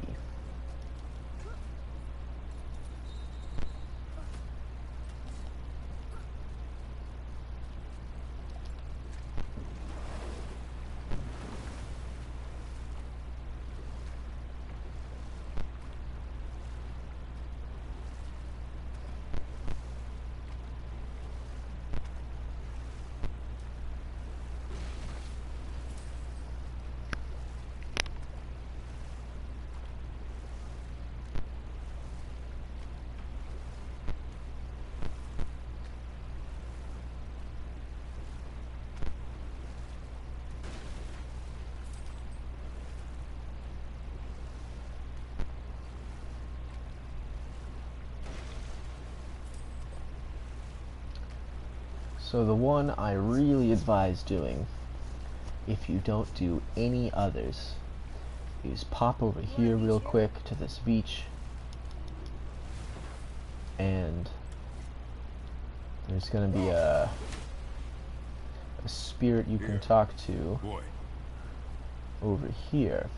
So the one I really advise doing, if you don't do any others, is pop over here real quick to this beach, and there's going to be a spirit you can talk to over here.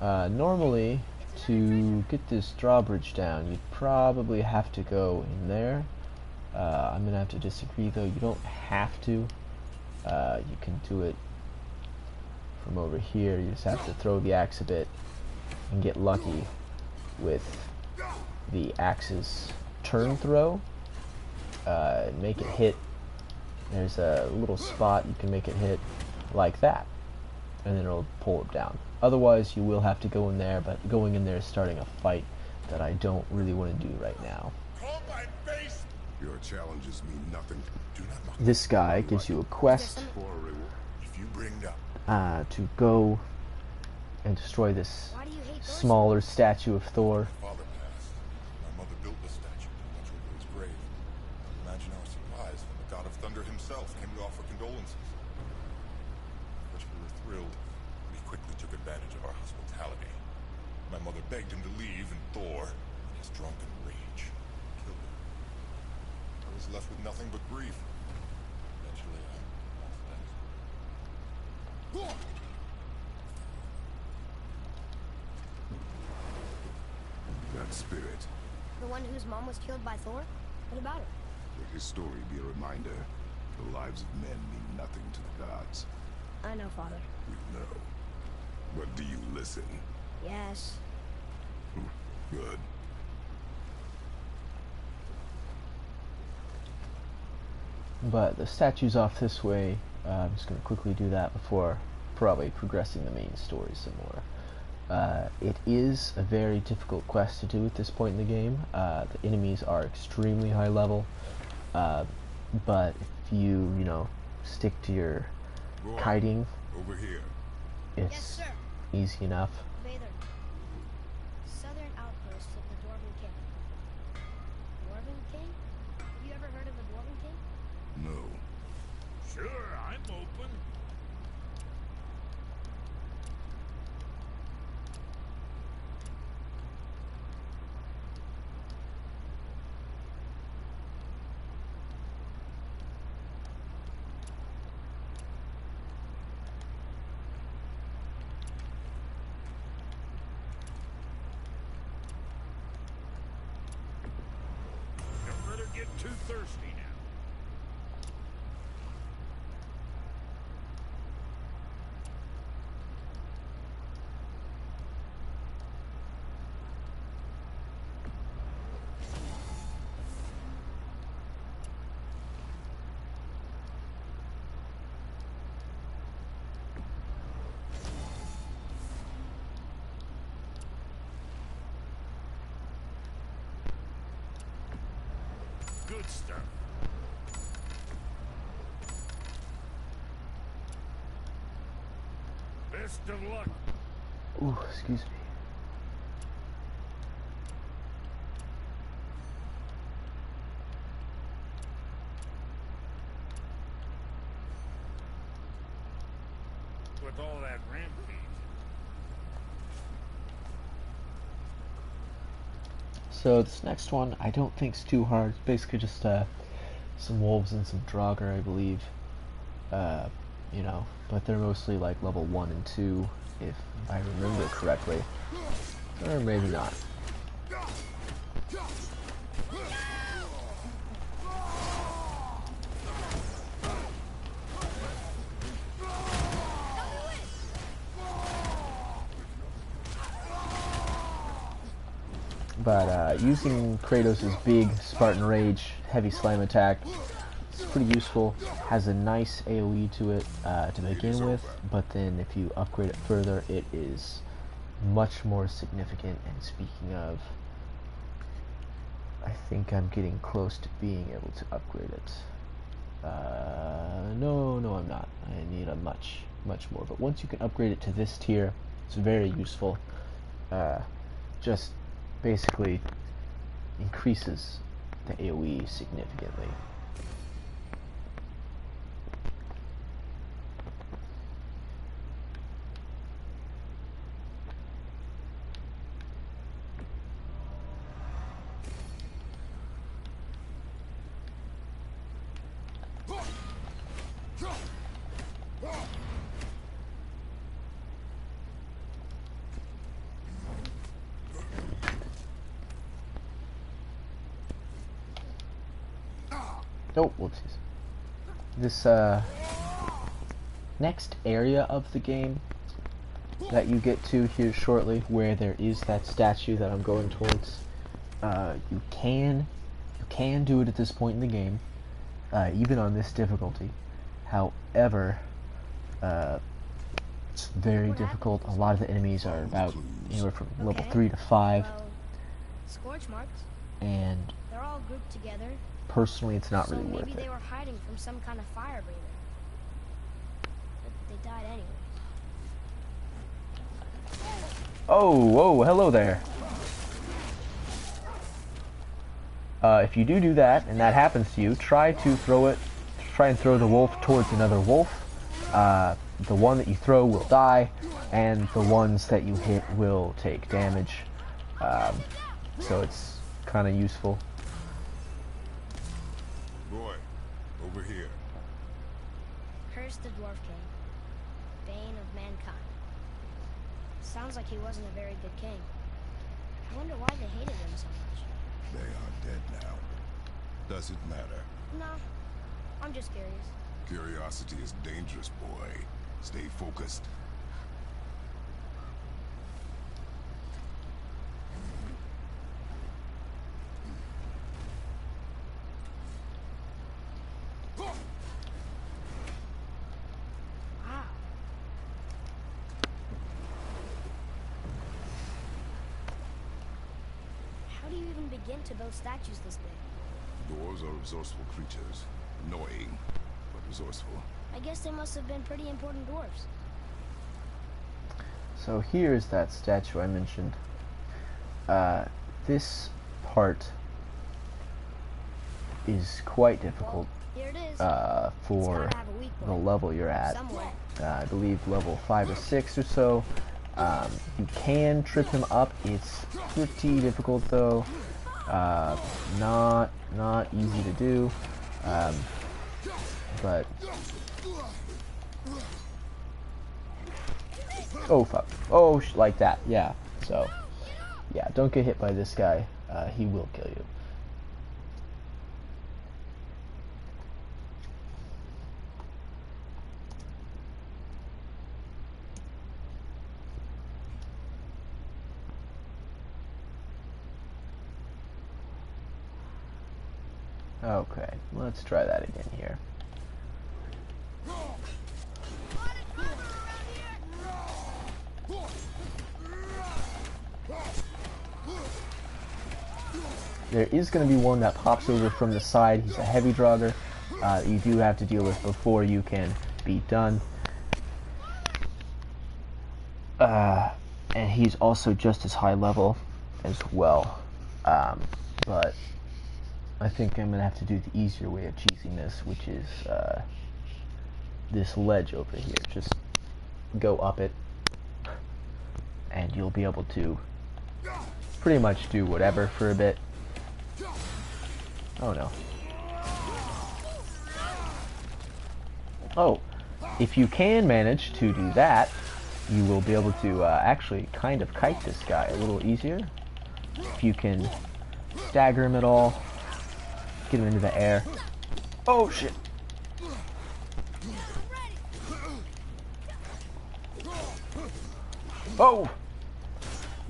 Normally, to get this drawbridge down, you'd probably have to go in there. I'm gonna have to disagree though. You don't have to. You can do it from over here. You just have to throw the axe a bit and get lucky with the axe's turn throw. Make it hit. There's a little spot you can make it hit like that, and then it'll pull it down. Otherwise, you will have to go in there, but going in there is starting a fight that I don't really want to do right now. Your challenges mean nothing. Do not mock This guy gives you a quest for a reward. If you bring up to go and destroy this Why do you hate Thor? smaller statue of Thor. Father passed. My mother built the statue much over his grave. Imagine our surprise when the god of thunder himself came to offer condolences. First we were thrilled, but he quickly took advantage of our hospitality. My mother begged him to leave, and Thor, in his drunken rage, killed him. I was left with nothing but grief. Eventually, I lost that. that spirit, The one whose mom was killed by Thor? What about her? let his story be a reminder. The lives of men mean nothing to the gods. I know, Father. We know. But do you listen? Yes. Good. But the statue's off this way. I'm just going to quickly do that before probably progressing the main story some more. It is a very difficult quest to do at this point in the game. The enemies are extremely high level, but if you stick to your Boy, kiting, over here. Yes, it's sir. easy enough. Vader. Southern outpost of the Dwarven King. Dwarven King? Have you ever heard of the Dwarven King? No. Sure, I'm open. Don't let her get too thirsty now. Good stuff. Best of luck. Ooh, excuse me. With all that rampage. So this next one, I don't think is too hard. It's basically just some wolves and some Draugr, I believe. But they're mostly like level 1 and 2, if I remember correctly. Or maybe not. But using Kratos' big Spartan Rage heavy slam attack is pretty useful. Has a nice AoE to it to begin with, but then if you upgrade it further, it is much more significant. And speaking of, I think I'm getting close to being able to upgrade it. No, I'm not. I need a much more. But once you can upgrade it to this tier, it's very useful. Just basically increases the AoE significantly. Oh, whoopsies. This next area of the game that you get to here shortly, where there is that statue that I'm going towards, you can do it at this point in the game, even on this difficulty. However, it's very difficult. A lot of the enemies are about anywhere from level 3 to 5, Well, scorch marks. and They're all grouped together. personally, it's not So really worth maybe it. they were hiding from some kind of fire breather. But they died anyway. Oh, whoa, hello there. If you do that, and that happens to you, try and throw the wolf towards another wolf. The one that you throw will die, and the ones that you hit will take damage. So it's kind of useful. Boy, over here. Cursed the Dwarf King. Bane of mankind. Sounds like he wasn't a very good king. I wonder why they hated him so much. They are dead now. Does it matter? No, I'm just curious. Curiosity is dangerous, boy. Stay focused. begin to build statues this big? Dwarves are resourceful creatures. Annoying, but resourceful. I guess they must have been pretty important dwarves. So here's that statue I mentioned. This part is quite difficult Here it is. for It's gotta have a weak the point. level you're at. Somewhere. I believe level 5 or 6 or so. You can trip him up. It's pretty difficult though. Not easy to do. But oh fuck! Oh, like that. Yeah. So yeah, don't get hit by this guy. He will kill you. Okay, let's try that again here. There is going to be one that pops over from the side. He's a heavy drogger that you do have to deal with before you can be done. And he's also just as high level as well. But I think I'm going to have to do the easier way of cheesing this, which is this ledge over here. Just go up it, and you'll be able to pretty much do whatever for a bit. Oh no. Oh, if you can manage to do that, you will be able to actually kind of kite this guy a little easier. If you can stagger him at all, get him into the air. Oh shit. Oh!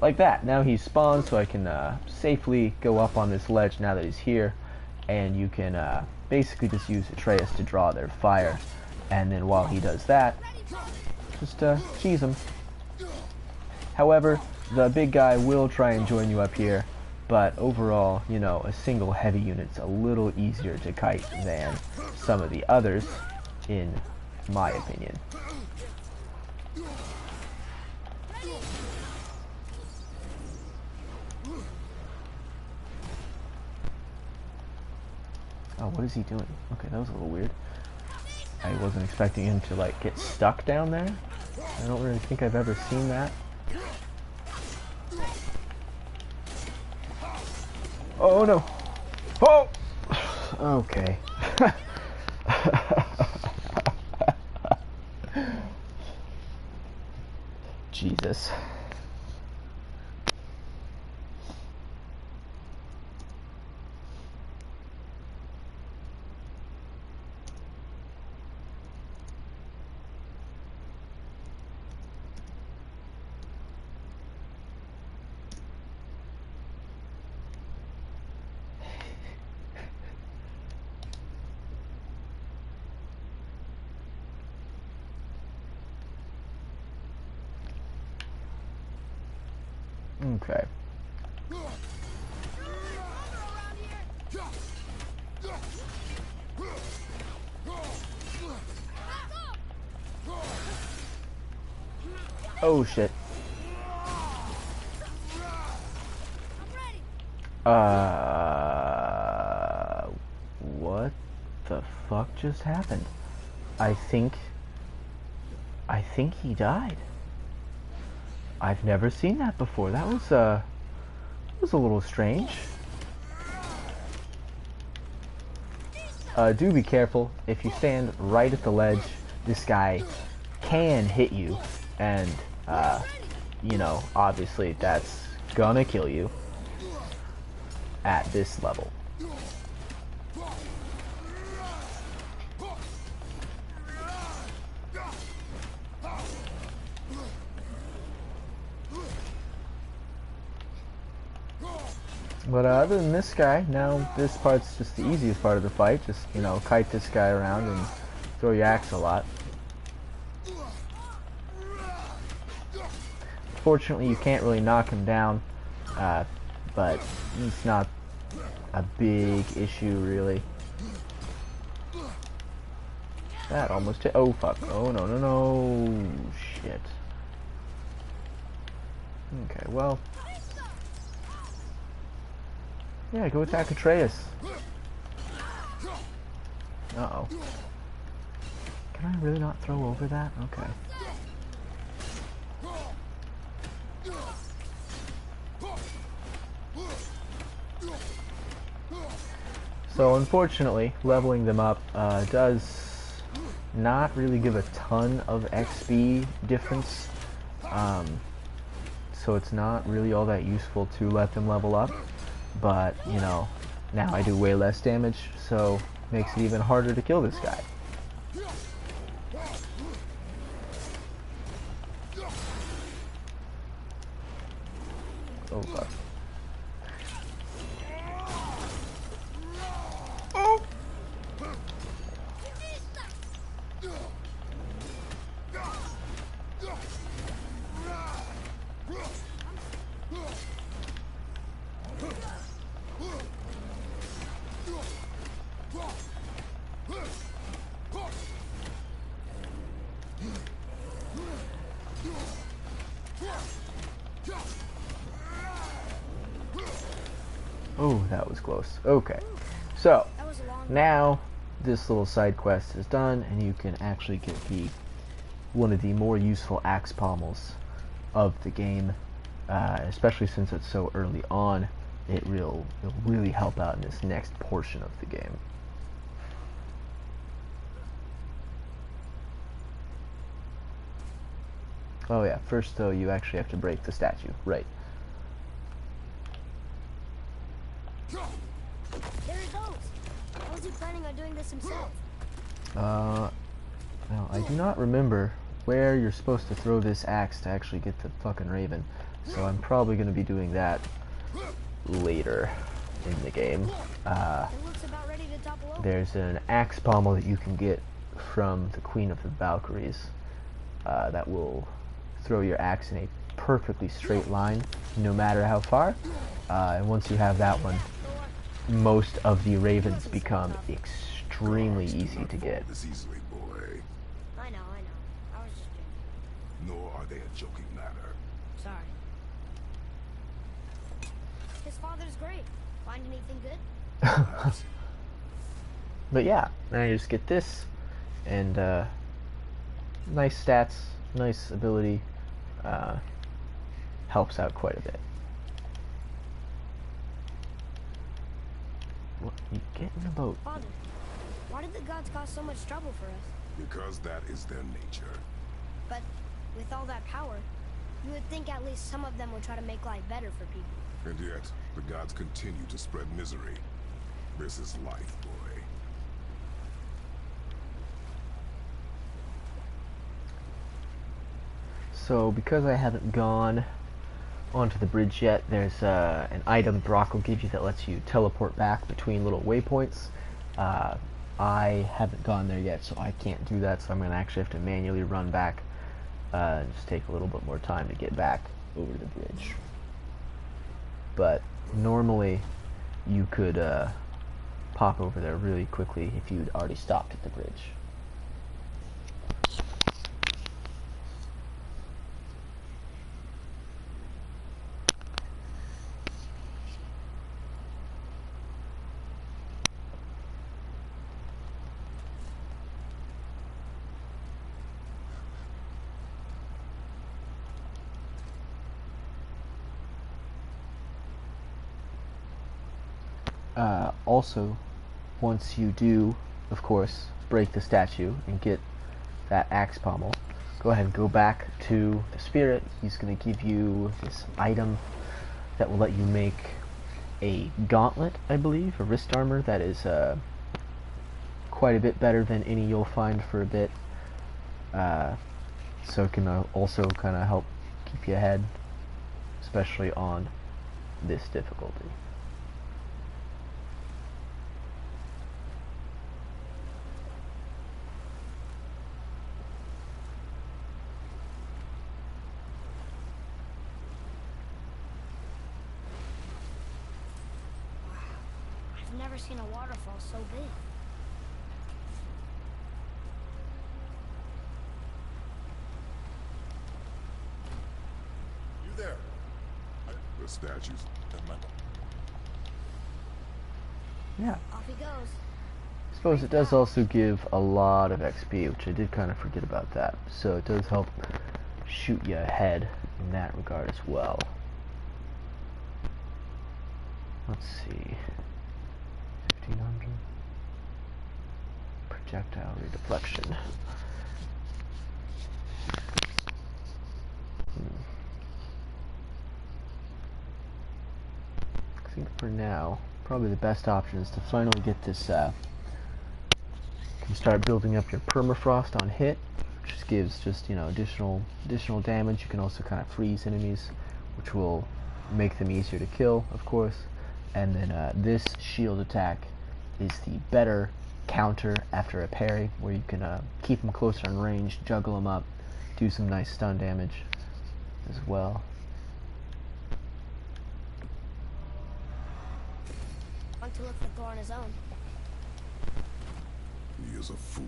Like that. Now he's spawned, so I can safely go up on this ledge now that he's here. And you can basically just use Atreus to draw their fire. And then while he does that, just cheese him. However, the big guy will try and join you up here. But overall, you know, a single heavy unit's a little easier to kite than some of the others, in my opinion. Oh, what is he doing? Okay, that was a little weird. I wasn't expecting him to, like, get stuck down there. I don't really think I've ever seen that. Oh, no. Oh! Okay. Jesus. Okay. Oh shit. What the fuck just happened? I think he died. I've never seen that before. That was a little strange. Do be careful. If you stand right at the ledge, this guy can hit you, and you know, obviously that's gonna kill you at this level. But other than this guy, now this part's just the easiest part of the fight. Just, you know, kite this guy around and throw your axe a lot. Fortunately, you can't really knock him down, but it's not a big issue, really. That almost hit. Oh, fuck. Oh, no, no, no. Shit. Okay, well. Yeah, go attack Atreus. Uh-oh. Can I really not throw over that? Okay. So unfortunately, leveling them up does not really give a ton of XP difference. So it's not really all that useful to let them level up. But, you know, now I do way less damage, so makes it even harder to kill this guy. Oh, fuck. Oh, that was close. Okay, so That was a long now this little side quest is done, and you can actually get one of the more useful axe pommels of the game, especially since it's so early on. It'll really help out in this next portion of the game. Oh yeah, first though you actually have to break the statue, right? There he goes. How was he planning on doing this himself? Now I do not remember where you're supposed to throw this axe to actually get the fucking raven, so I'm probably going to be doing that later in the game. It looks about ready to topple over. There's an axe pommel that you can get from the Queen of the Valkyries that will throw your axe in a perfectly straight line, no matter how far. And once you have that one, most of the ravens become extremely easy to get. This easily, boy. I know. I was just joking. Nor are they a joking matter. Sorry. His father's great. Find anything good? But yeah, now you just get this, and nice stats, nice ability, helps out quite a bit. What, you get in the boat. Father, why did the gods cause so much trouble for us? Because that is their nature. But with all that power, you would think at least some of them would try to make life better for people. And yet, the gods continue to spread misery. This is life, boy. So because I haven't gone onto the bridge yet, there's an item Brock will give you that lets you teleport back between little waypoints. I haven't gone there yet, so I can't do that, so I'm going to actually have to manually run back and just take a little bit more time to get back over the bridge. But normally you could pop over there really quickly if you'd already stopped at the bridge. Also, once you do, of course, break the statue and get that axe pommel, go ahead and go back to the spirit. He's going to give you this item that will let you make a gauntlet, I believe, a wrist armor that is quite a bit better than any you'll find for a bit. So it can also kind of help keep you ahead, especially on this difficulty. I've never seen a waterfall so big. You there? The statues. Never mind. Yeah. Off he goes. I suppose it does also give a lot of XP, which I did kind of forget about that. So it does help shoot you ahead in that regard as well. Let's see. 1500. Projectile redeflection. I think for now, probably the best option is to finally get this, you can start building up your permafrost on hit, which just gives just, you know, additional damage. You can also kind of freeze enemies, which will make them easier to kill, of course. And then this shield attack is the better counter after a parry, where you can keep them closer in range, juggle them up, do some nice stun damage as well. Want to look for Thor on his own. He is a fool.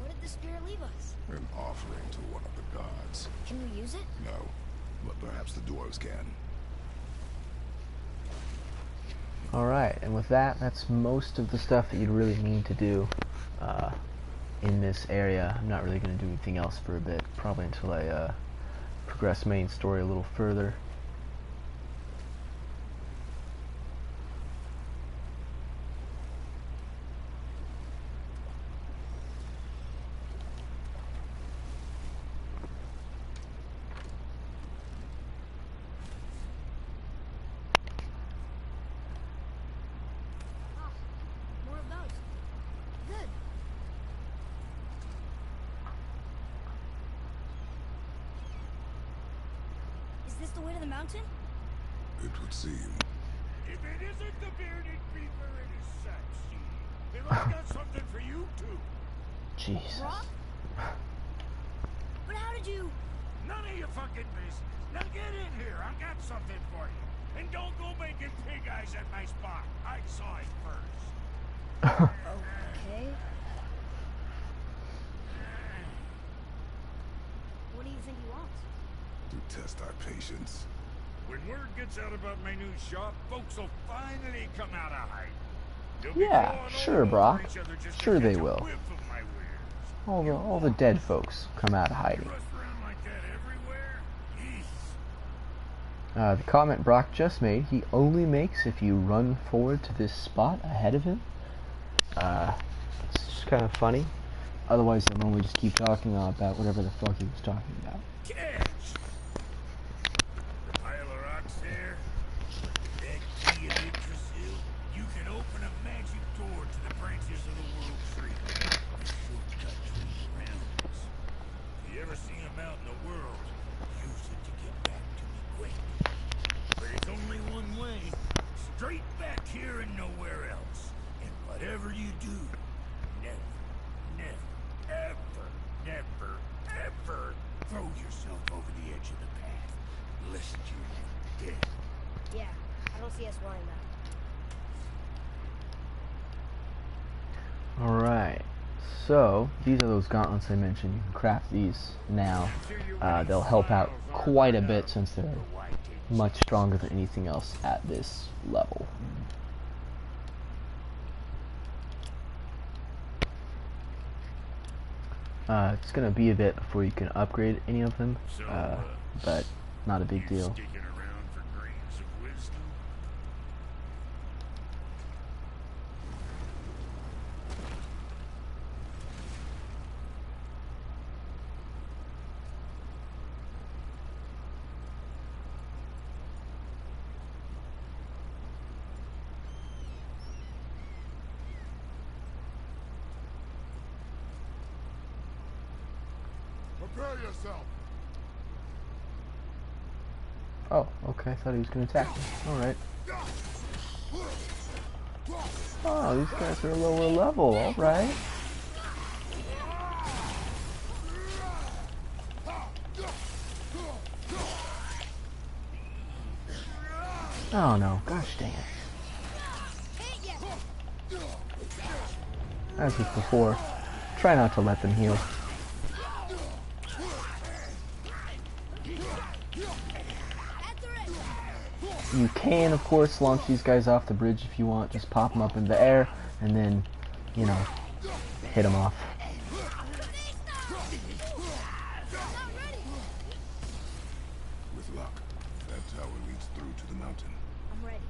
What did the spirit leave us? An offering to one of the gods. Can we use it? No, but perhaps the dwarves can. Alright, and with that, that's most of the stuff that you'd really need to do in this area. I'm not really going to do anything else for a bit, probably until I progress main story a little further. More of those. Good. Is this the way to the mountain? It would seem. If it isn't the bearded beaver in his sack seat, then I've got something for you too. Jesus. Rock? But how did you... None of your fucking business. Now get in here. I got something for you. And don't go making pig eyes at my spot. I saw it first. Okay. What do you think he wants? To test our patience. When word gets out about my new shop, folks will finally come out of hiding. They'll be Yeah, clawing sure, all Brock. over each other just to Sure they catch a will. whiff of my wares. All the dead folks come out of hiding. Rush around like that everywhere? Yeesh. The comment Brock just made, he only makes if you run forward to this spot ahead of him. It's just kind of funny. Otherwise, he'll normally just keep talking about whatever the fuck he was talking about. Catch! The pile of rocks there, that key of Yggdrasil, you can open a magic door to the branches of the world tree. A shortcut to the realms. If you ever see them out in the world, use it to get back to me quick. But it's only one way. Straight back here and nowhere else. And whatever you do, never throw yourself over the edge of the path. Lest you're dead. Yeah, I don't see us wanting that. Alright, so these are those gauntlets I mentioned. You can craft these now. They'll help out quite a bit since they're much stronger than anything else at this level. It's gonna be a bit before you can upgrade any of them, but not a big deal. Sticking around for grains of wisdom? Prepare yourself. Oh, okay, I thought he was gonna attack me. Alright. Oh, these guys are a lower level, alright. Oh no, gosh dang it. As with before, try not to let them heal. You can, of course, launch these guys off the bridge if you want. Just pop them up in the air, and then, you know, hit them off. With luck, that tower leads through to the mountain. I'm ready.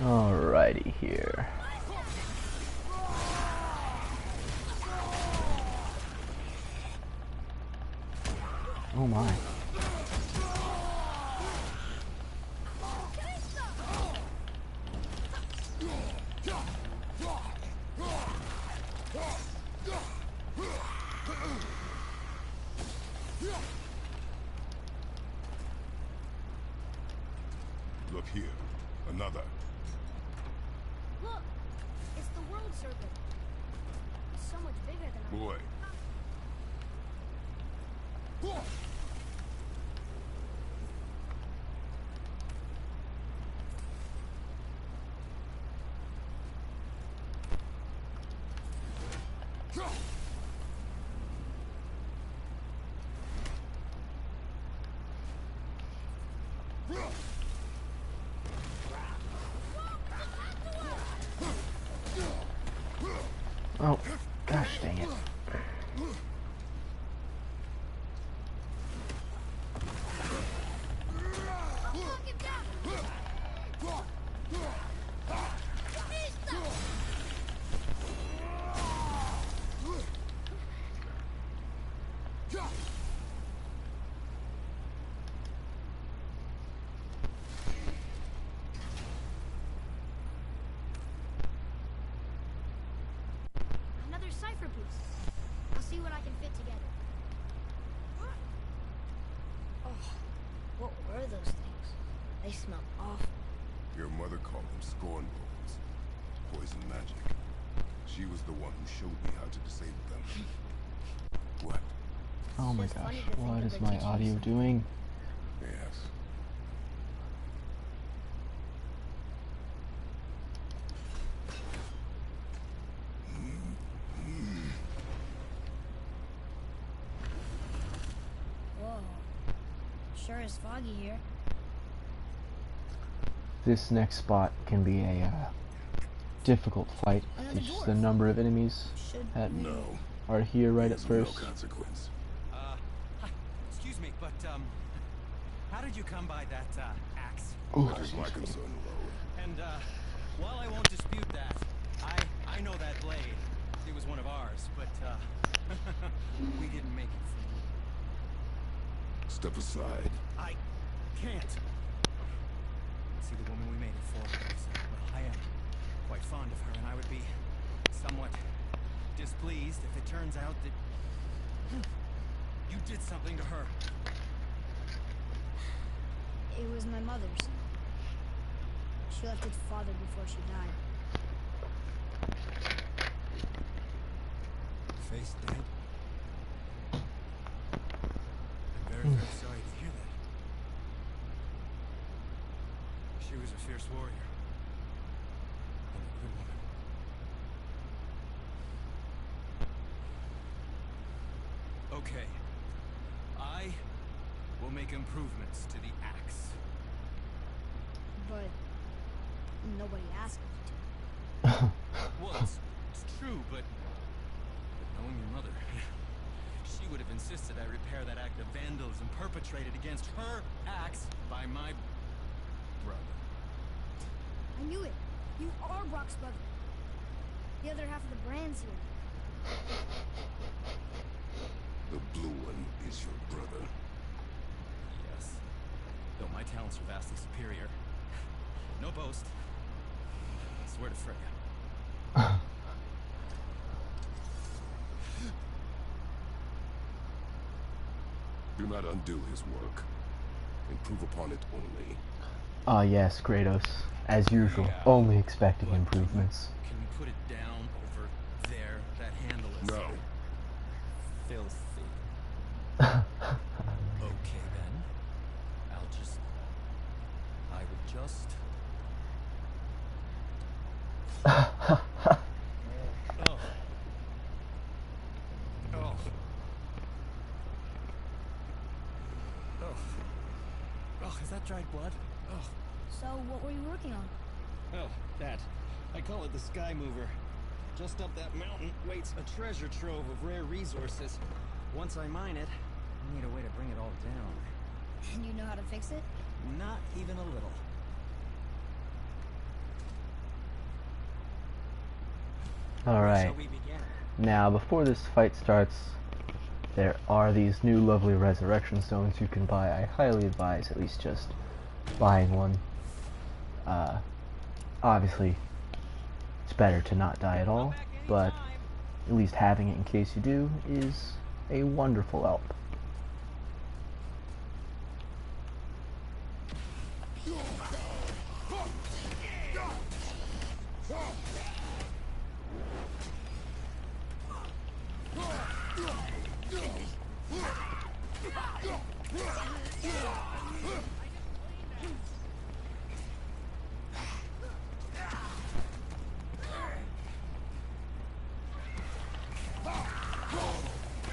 Alrighty here. Oh my. Look here. Another. Look, it's the world serpent. It's so much bigger than I. Boy. Oh, gosh dang it. Another cipher piece. I'll see what I can fit together. Oh, what were those things? They smell awful. Your mother called them scorn rolls. Poison magic. She was the one who showed me how to disable them. What? Oh my It's gosh, funny to think what of is her my teaching audio us. doing? Yes. Whoa. Sure is foggy here. This next spot can be a difficult fight. Another It's just dwarf. the number of enemies Should that No. are here right at It's of no first. consequence. Hi. Excuse me, but, how did you come by that, axe? What is my concern, Lo? And, while I won't dispute that, I know that blade. It was one of ours, but, we didn't make it for you. Step aside. I can't. See, the woman we made it for is, well, I am quite fond of her, and I would be somewhat displeased if it turns out that you did something to her. It was my mother's. She left its father before she died. Face dead? I'm very, very sorry to hear that. She was a fierce warrior. And a good woman. Okay. I will make improvements to the axe. But nobody asked me to. Well, it's true, but knowing your mother, she would have insisted I repair that act of vandalism perpetrated against her axe by my brother. I knew it. You are Brock's brother. The other half of the brand's here. The blue one is your brother. Yes. Though my talents are vastly superior. No boast. I swear to Freya. Do not undo his work. Improve upon it only. Ah, yes, Kratos. As usual, Yeah. only expecting improvements. Can you put it down over there? That handle is No. filthy. Okay then. I will just. Oh. Oh. Oh. Oh, is that dried blood? Oh. So, what were you working on? Oh, that. I call it the Sky Mover. Just up that mountain waits a treasure trove of rare resources. Once I mine it, I need a way to bring it all down. And you know how to fix it? Not even a little. Alright, Shall we begin? now before this fight starts, there are these new lovely resurrection stones you can buy. I highly advise at least just buying one. Obviously, it's better to not die at all, but at least having it in case you do is a wonderful help.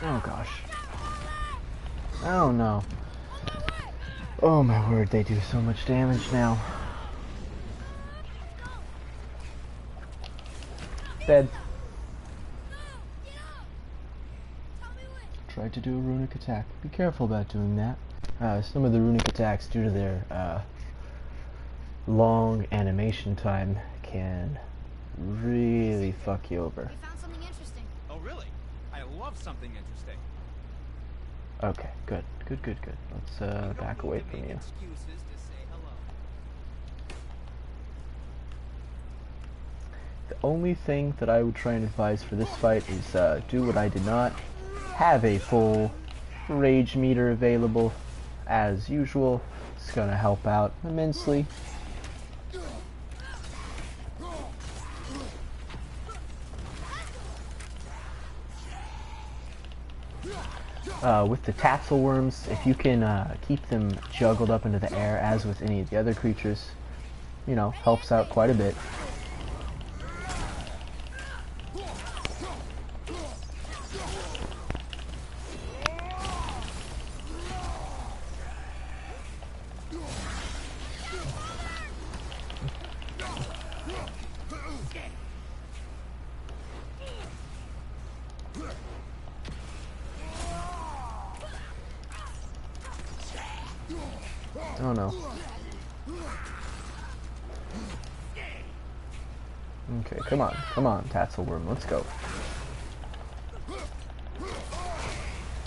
Oh gosh. Oh no. Oh my word, they do so much damage now. Dead. Tried to do a runic attack. Be careful about doing that. Some of the runic attacks, due to their long animation time, can really fuck you over. We found something interesting. Oh, really? I love something interesting. Okay, good. Good. Let's back away from you. Excuses to say hello. The only thing that I would try and advise for this fight is do what I did not. Have a full rage meter available as usual. It's gonna help out immensely. With the tassel worms, if you can keep them juggled up into the air as with any of the other creatures, you know, helps out quite a bit. Oh no. Okay, come on, Tatzelworm, let's go.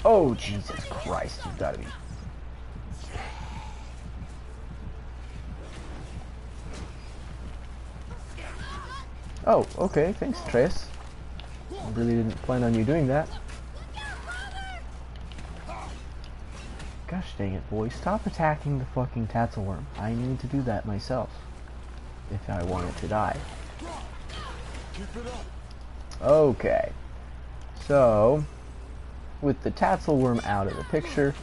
Oh, Jesus Christ, you've gotta be... Oh, okay, thanks, Atreus. I really didn't plan on you doing that. Gosh dang it, boy, stop attacking the fucking Tatzelworm. I need to do that myself, if I want it to die. Okay, so, with the Tatzelworm out of the picture,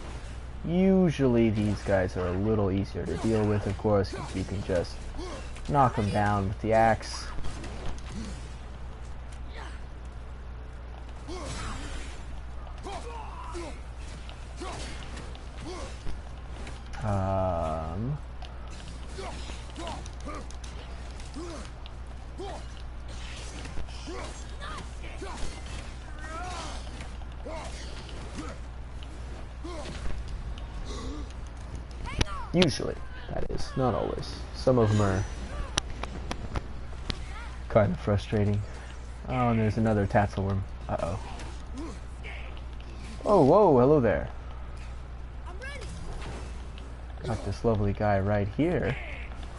usually these guys are a little easier to deal with, of course, because you can just knock them down with the axe. Usually, that is, not always. Some of them are kind of frustrating. Oh, and there's another Tatzelworm. Uh-oh. Oh, whoa, hello there. Got this lovely guy right here.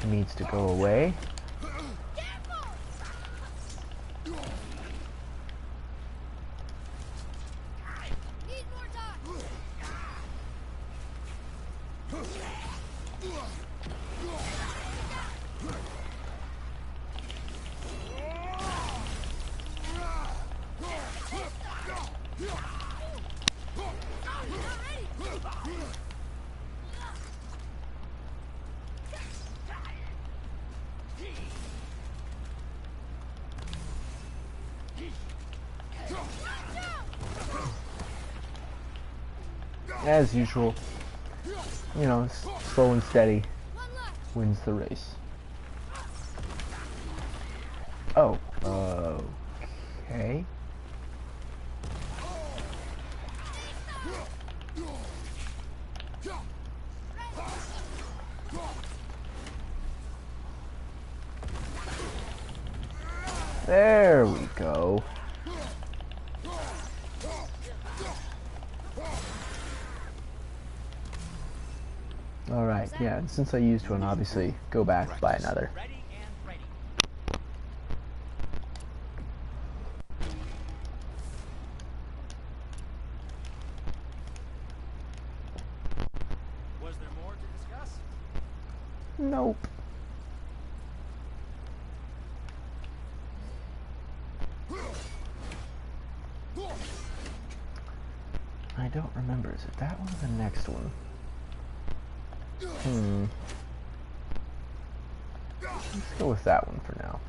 He needs to go away. as usual, you know, slow and steady wins the race. Oh, okay. There we go. Alright, yeah, and since I used one, obviously, go back, buy another. Ready and ready. Was there more to discuss? Nope. I don't remember. Is it that one or the next one? Let's go with that one for now.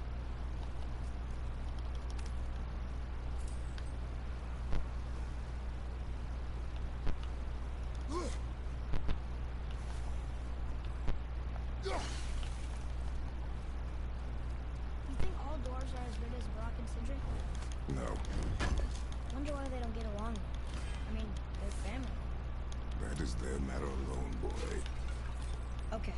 You think all dwarves are as big as Brock and Cindric? No, Wonder why they don't get along. I mean, they're family. that is their matter alone, boy. Okay.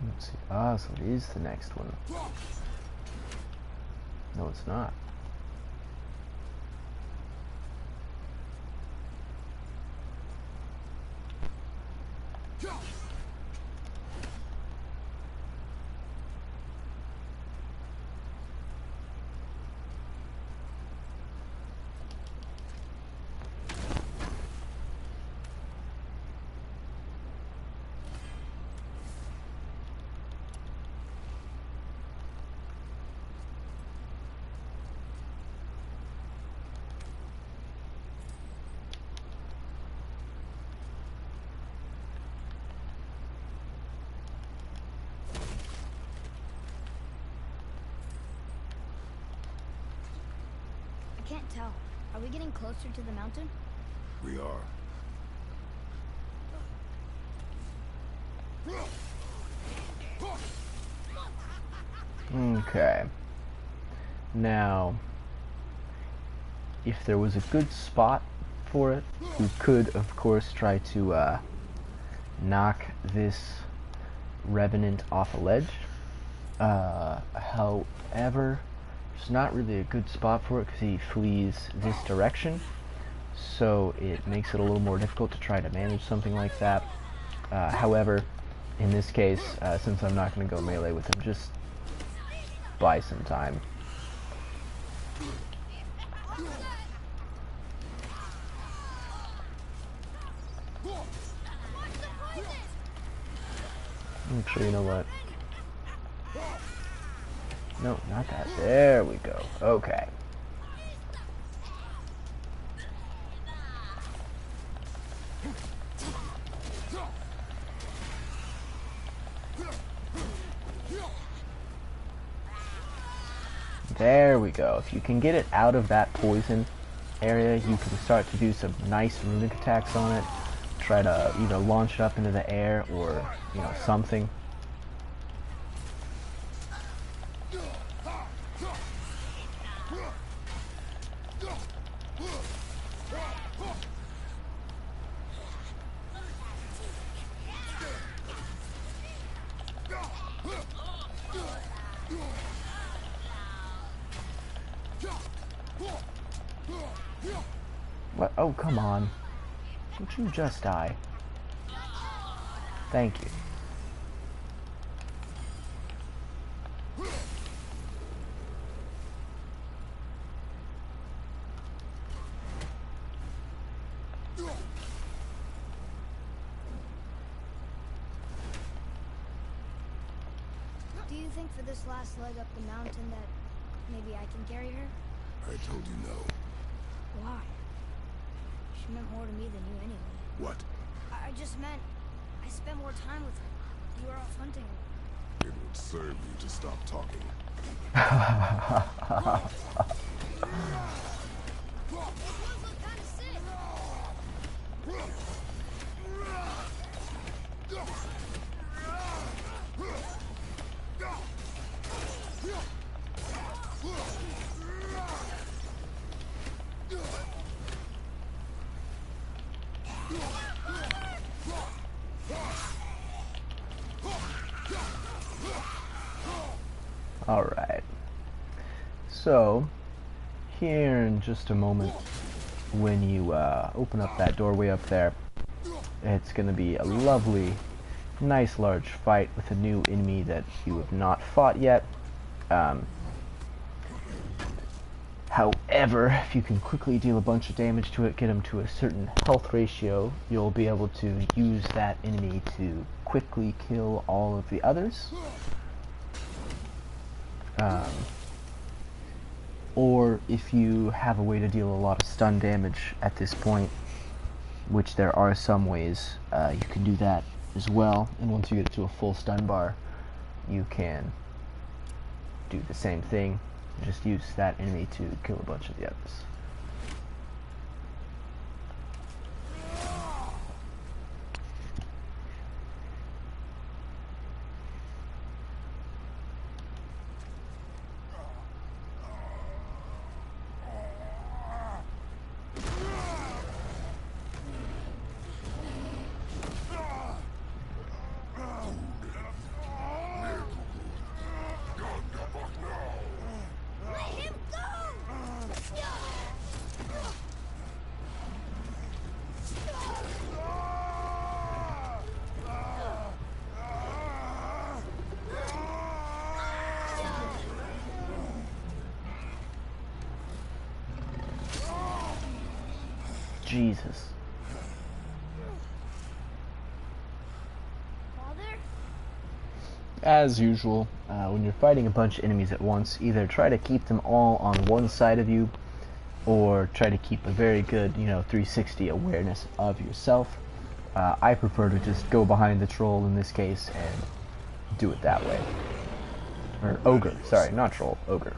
Let's see. Ah, so it is the next one. No, it's not. I can't tell. Are we getting closer to the mountain? We are. Okay. Now, if there was a good spot for it, we could, of course, try to knock this Revenant off a ledge. However, there's not really a good spot for it because he flees this direction, so it makes it a little more difficult to try to manage something like that. However, in this case, since I'm not going to go melee with him, just buy some time. Actually, you know what? No, not that. There we go. Okay. There we go. If you can get it out of that poison area, you can start to do some nice runic attacks on it. Try to either launch it up into the air or, you know, something. What? Oh, come on. Don't you just die? Thank you. Do you think for this last leg up the mountain that maybe I can carry her? I told you no. Why? She meant more to me than you anyway. What? I just meant I spent more time with her. You were off hunting. It would serve you to stop talking. Alright, so here in just a moment, when you open up that doorway up there, it's going to be a lovely, nice large fight with a new enemy that you have not fought yet. However, if you can quickly deal a bunch of damage to it, get them to a certain health ratio, you'll be able to use that enemy to quickly kill all of the others. Or if you have a way to deal a lot of stun damage at this point, which there are some ways, you can do that as well, and once you get to a full stun bar, you can do the same thing, just use that enemy to kill a bunch of the others. Jesus. Father? As usual, when you're fighting a bunch of enemies at once, either try to keep them all on one side of you, or try to keep a very good, 360 awareness of yourself. I prefer to just go behind the troll in this case and do it that way. Or ogre, sorry, not troll, ogre.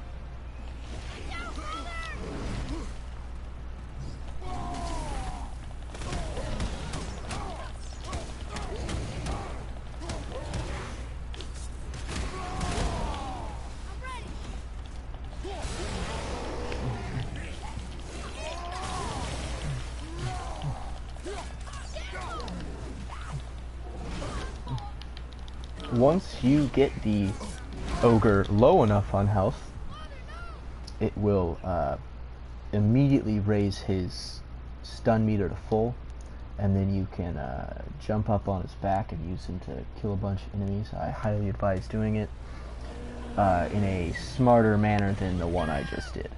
Once you get the ogre low enough on health, it will immediately raise his stun meter to full, and then you can jump up on his back and use him to kill a bunch of enemies. I highly advise doing it in a smarter manner than the one I just did.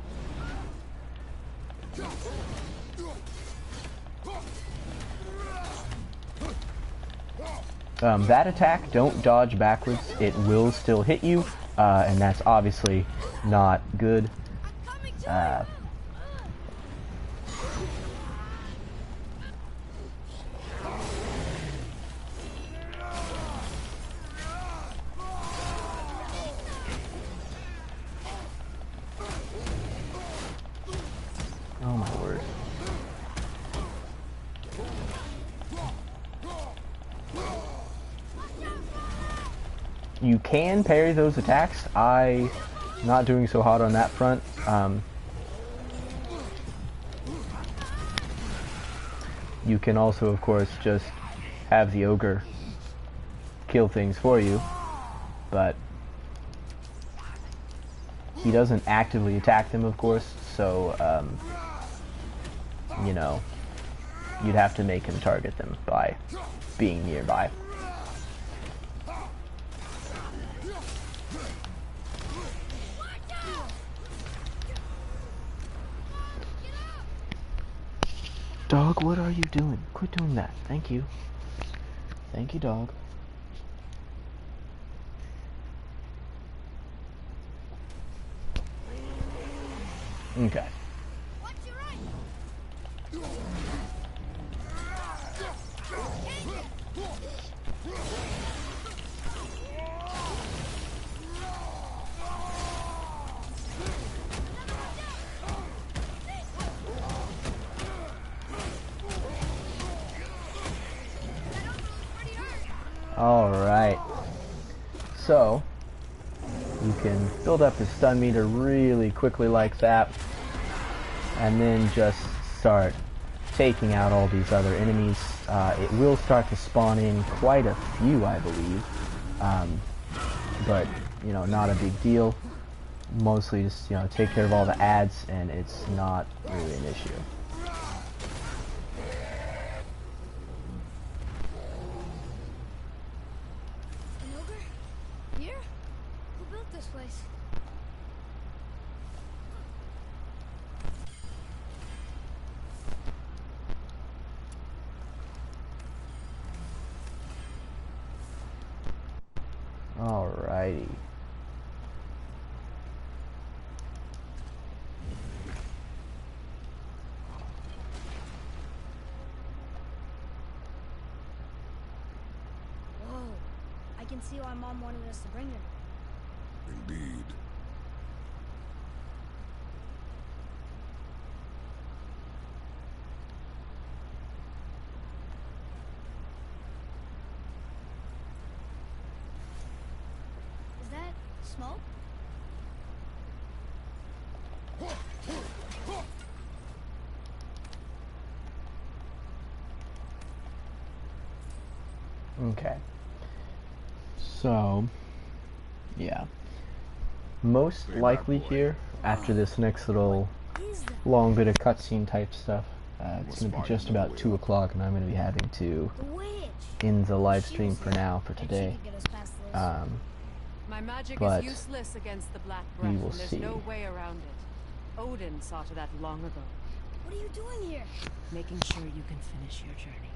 That attack, don't dodge backwards. It will still hit you, and that's obviously not good. Oh my word. You can parry those attacks. I'm not doing so hot on that front. You can also, of course, just have the ogre kill things for you, but he doesn't actively attack them, of course, so, you'd have to make him target them by being nearby. Dog, what are you doing? Quit doing that. Thank you. Thank you, dog. Okay. Alright. So, you can build up the stun meter really quickly like that, and then just start taking out all these other enemies. It will start to spawn in quite a few, I believe, but, you know, not a big deal. Mostly just, you know, take care of all the ads, and it's not really an issue. An ogre? Here? Who built this place? Alrighty. Whoa. I can see why Mom wanted us to bring her. Indeed. Is that smoke? Okay. So, yeah. Most likely here, after this next little Is that long bit of cutscene type stuff, it's going to be just about 2 o'clock, and I'm going to be having to the witch? end the live She stream was for there, now for and she today. could get us past this. My magic But is useless against the Black we Breath, will and there's see. no way around it. Odin saw to that long ago, What are you doing here? making sure you can finish your journey.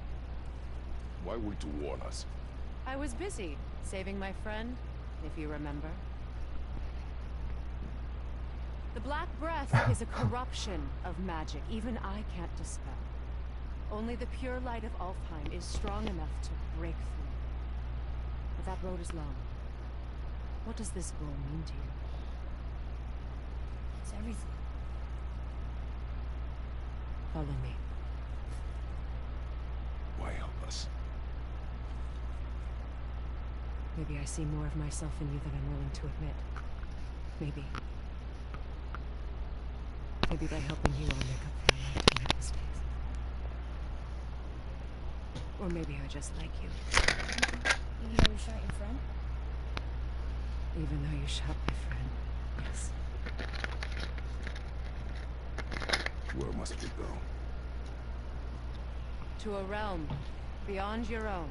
Why wait to warn us? I was busy saving my friend, if you remember. The Black Breath is a corruption of magic even I can't dispel. Only the pure light of Alfheim is strong enough to break through. But that road is long. What does this goal mean to you? It's everything. Follow me. Why help us? Maybe I see more of myself in you than I'm willing to admit. Maybe. Maybe by helping you, I'll make up for my life to make mistakes. Or maybe I just like you, Even though you shot your friend? even though you shot my friend. Yes. Where must we go? To a realm beyond your own.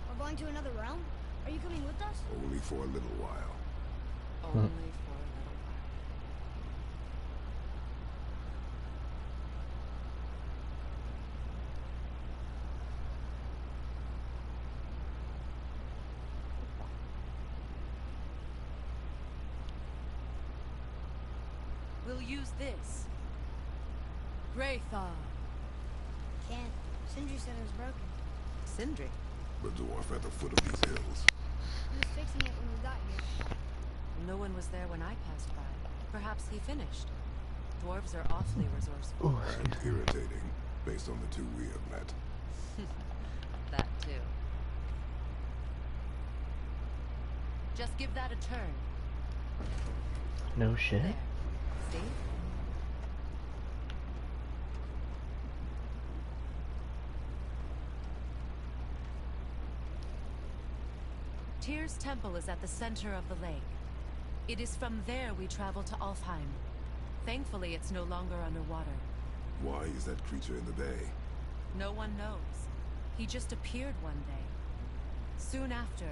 We're going to another realm? Are you coming with us? Only for a little while. Only for a little while. We'll use this. Greythaw. Can't. Sindri said it was broken. Sindri. The dwarf at the foot of these hills. He was fixing it when we got here. No one was there when I passed by. Perhaps he finished. Dwarves are awfully resourceful. And irritating, based on the two we have met. That too. Just give that a turn. No shit. There. See? Tyr's temple is at the center of the lake. It is from there we travel to Alfheim. Thankfully, it's no longer underwater. Why is that creature in the bay? No one knows. He just appeared one day. Soon after,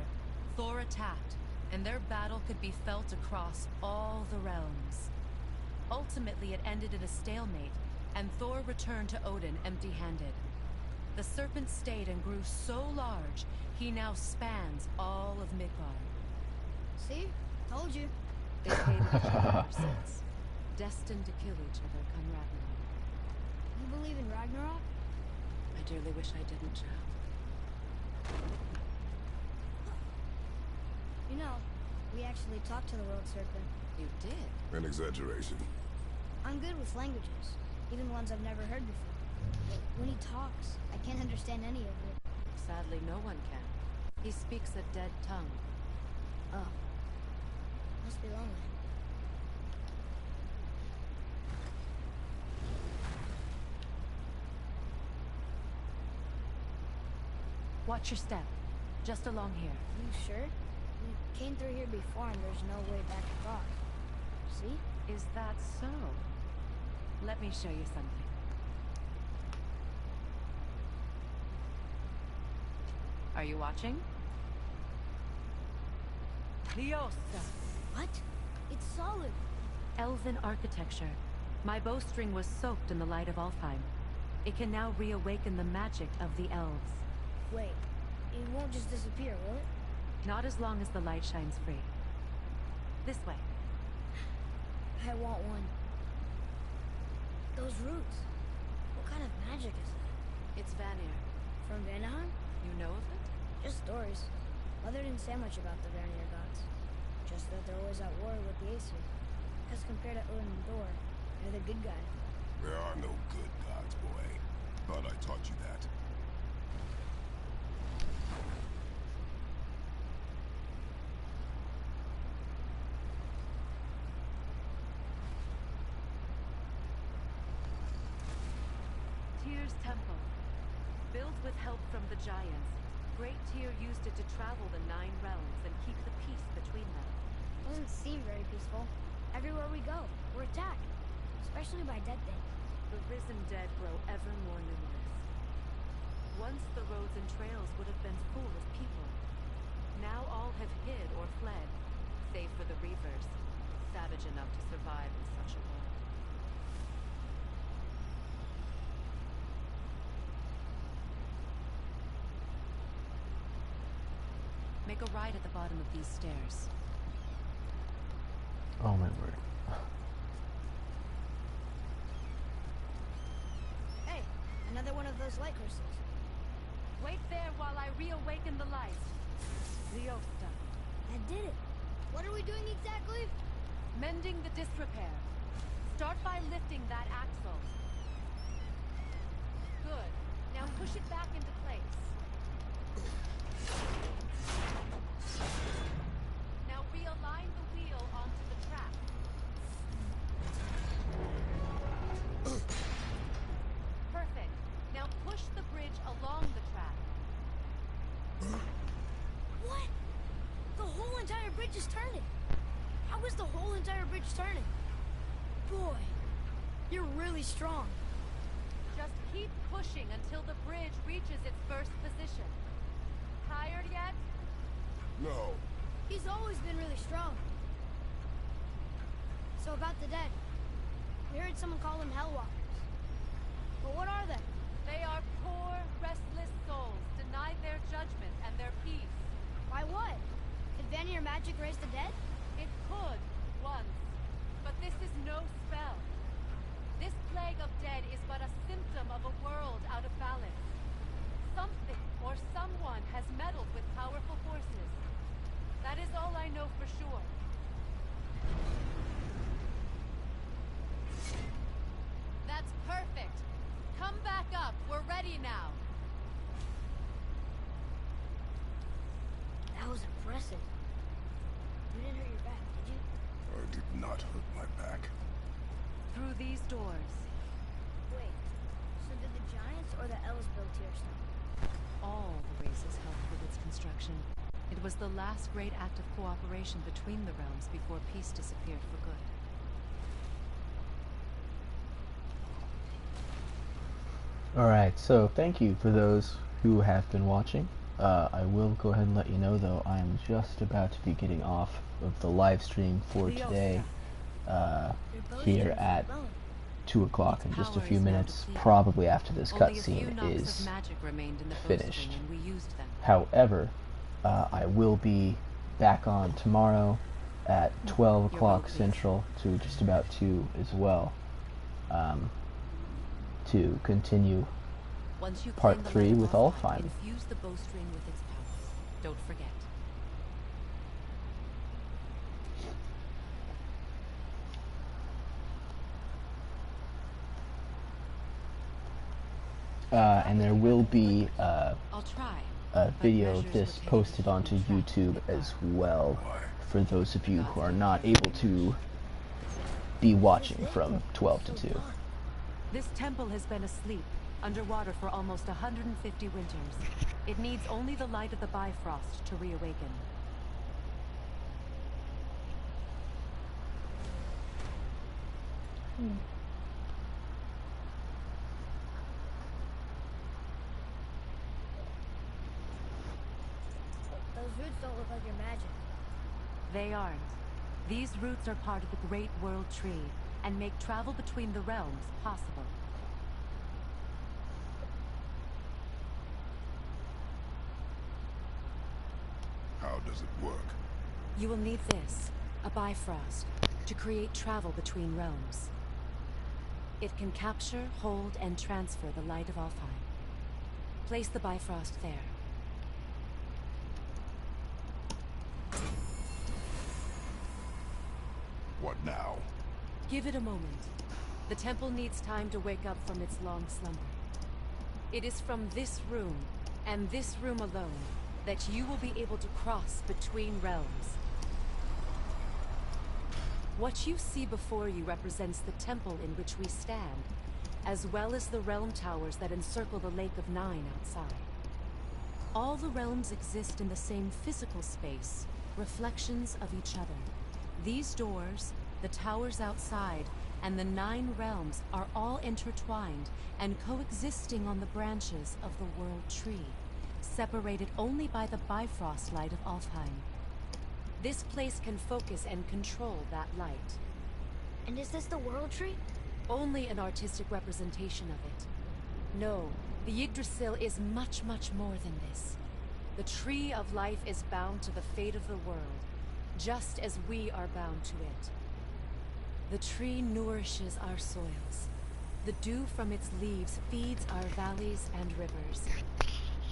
Thor attacked, and their battle could be felt across all the realms. Ultimately, it ended in a stalemate, and Thor returned to Odin empty-handed. The serpent stayed and grew so large, he now spans all of Midgard. See? Told you. They've hated each other ever since, destined to kill each other come Ragnarok. You believe in Ragnarok? I dearly wish I didn't, child. You know, we actually talked to the World Serpent. You did? An exaggeration. I'm good with languages, even ones I've never heard before. But when he talks, I can't understand any of it. Sadly, no one can. He speaks a dead tongue. Oh. Must be lonely. Watch your step. Just along here. You sure? We came through here before and there's no way back across. See? Is that so? Let me show you something. Are you watching? Liosta. What? It's solid. Elven architecture. My bowstring was soaked in the light of Alfheim. It can now reawaken the magic of the elves. Wait, it won't just disappear, will it? Not as long as the light shines free. This way. I want one. Those roots. What kind of magic is that? It's Vanir. From Vanaheim? You know of it? Just stories. Mother didn't say much about the Vanir gods. Just that they're always at war with the Aesir. As compared to Odin and Thor, they're the good guys. There are no good gods, boy. Thought I taught you that. Tyr's temple. Built with help from the giants, Great Tyr used it to travel the 9 realms and keep the peace between them. Doesn't seem very peaceful. Everywhere we go, we're attacked. Especially by dead things. The risen dead grow ever more numerous. Once the roads and trails would have been full of people. Now all have hid or fled, save for the Reavers, savage enough to survive in such a world. Make a right at the bottom of these stairs. Oh my word. Hey, another one of those light crystals. Wait there while I reawaken the light. Liosta. That did it. What are we doing exactly? Mending the disrepair. Start by lifting that axle. Good. Now push it back into place. Now realign the wheel onto the track. Perfect. Now push the bridge along the track. What? The whole entire bridge is turning. How is the whole entire bridge turning? Boy, you're really strong. Just keep pushing until the bridge reaches its first position. Tired yet? No. He's always been really strong. So about the dead. We heard someone call them Hellwalkers. But what are they? They are poor, restless souls, denied their judgment and their peace. By what? Could Vanir magic raise the dead? It could, once. But this is no spell. This plague of dead is but a symptom of a world out of balance. Something or someone has meddled with powerful forces. That is all I know for sure. That's perfect. Come back up. We're ready now. That was impressive. You didn't hurt your back, did you? I did not hurt my back. Through these doors. Wait, so did the giants or the elves build Tyrstone? All the races helped with its construction. It was the last great act of cooperation between the realms before peace disappeared for good. Alright, so thank you for those who have been watching. I will go ahead and let you know, though, I am just about to be getting off of the live stream for today here at 2 o'clock in just a few minutes, probably after this cutscene is finished. However, I will be back on tomorrow at 12 o'clock Central to just about 2 as well, to continue part 3 with Alfheim. Infuse the bowstring with its power. Don't forget. And there will be I'll try. a but video of measures this were taken posted to onto keep track YouTube of the as guard. well for those of you who are not able to be watching from 12 to 2. This temple has been asleep, underwater for almost 150 winters. It needs only the light of the Bifrost to reawaken. Those roots don't look like your magic. They aren't. These roots are part of the Great World Tree, and make travel between the realms possible. How does it work? You will need this, a Bifrost, to create travel between realms. It can capture, hold, and transfer the light of Alfheim. Place the Bifrost there. What now? Give it a moment. The temple needs time to wake up from its long slumber. It is from this room, and this room alone, that you will be able to cross between realms. What you see before you represents the temple in which we stand, as well as the realm towers that encircle the Lake of Nine outside. All the realms exist in the same physical space, reflections of each other. These doors, the towers outside, and the 9 realms are all intertwined and coexisting on the branches of the World Tree, separated only by the Bifrost light of Alfheim. This place can focus and control that light. And is this the World Tree? Only an artistic representation of it. No, the Yggdrasil is much, much more than this. The Tree of Life is bound to the fate of the world, just as we are bound to it. The tree nourishes our soils. The dew from its leaves feeds our valleys and rivers.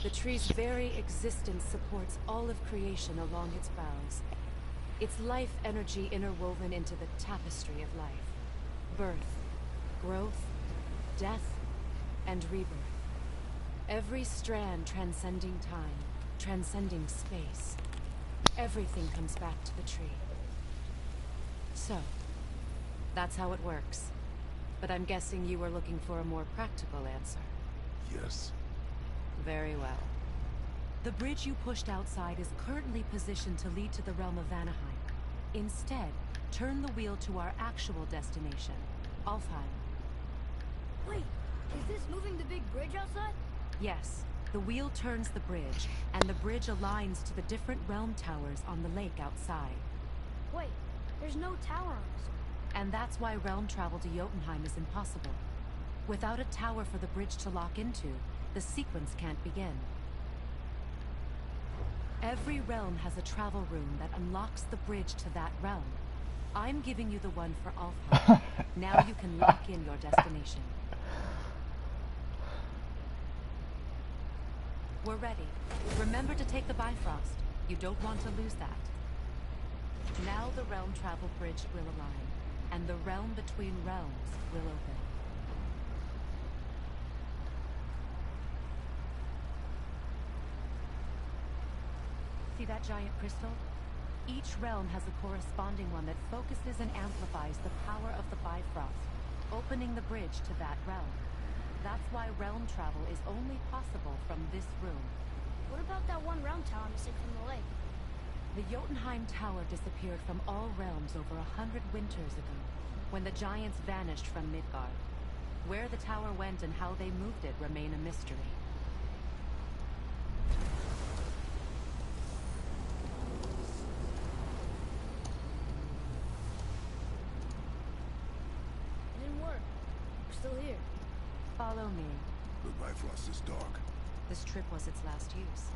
The tree's very existence supports all of creation along its boughs. Its life energy interwoven into the tapestry of life. Birth, growth, death, and rebirth. Every strand transcending time, transcending space. Everything comes back to the tree. So, that's how it works. But I'm guessing you were looking for a more practical answer. Yes. Very well. The bridge you pushed outside is currently positioned to lead to the realm of Vanaheim. Instead, turn the wheel to our actual destination, Alfheim. Wait, is this moving the big bridge outside? Yes, the wheel turns the bridge, and the bridge aligns to the different realm towers on the lake outside. Wait, there's no tower on this one. And that's why realm travel to Jotunheim is impossible. Without a tower for the bridge to lock into, the sequence can't begin. Every realm has a travel room that unlocks the bridge to that realm. I'm giving you the one for Alfheim. Now you can lock in your destination. We're ready. Remember to take the Bifrost. You don't want to lose that. Now the realm travel bridge will align, and the realm between realms will open. See that giant crystal? Each realm has a corresponding one that focuses and amplifies the power of the Bifrost, opening the bridge to that realm. That's why realm travel is only possible from this room. What about that one realm tower missing from the lake? The Jotunheim Tower disappeared from all realms over 100 winters ago, when the giants vanished from Midgard. Where the tower went and how they moved it remain a mystery. It didn't work. We're still here. Follow me. The Bifrost is dark. This trip was its last use.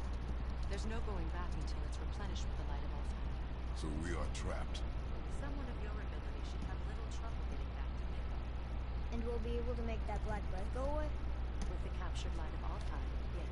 There's no going back until it's replenished with the light of Alfheim. So we are trapped. Someone of your ability should have little trouble getting back to Midgard. And we'll be able to make that black breath go away? With the captured light of Alfheim, yes.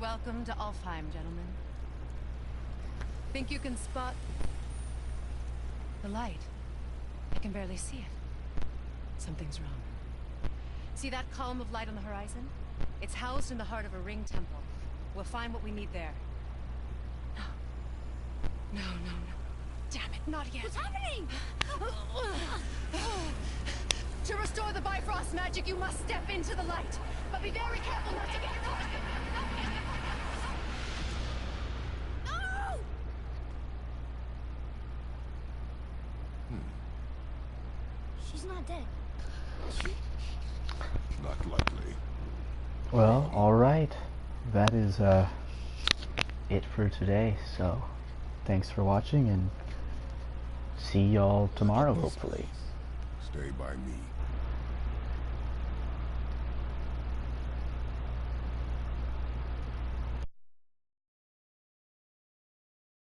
Welcome to Alfheim, gentlemen. Think you can spot the light? I can barely see it. Something's wrong. See that column of light on the horizon? It's housed in the heart of a ring temple. We'll find what we need there. No. No. Damn it, not yet. What's happening? To restore the Bifrost magic, you must step into the light. But be very careful not to get caught. No! She's not dead. Not likely. Well, alright. That is it for today. So, thanks for watching and see y'all tomorrow, hopefully. Stay by me.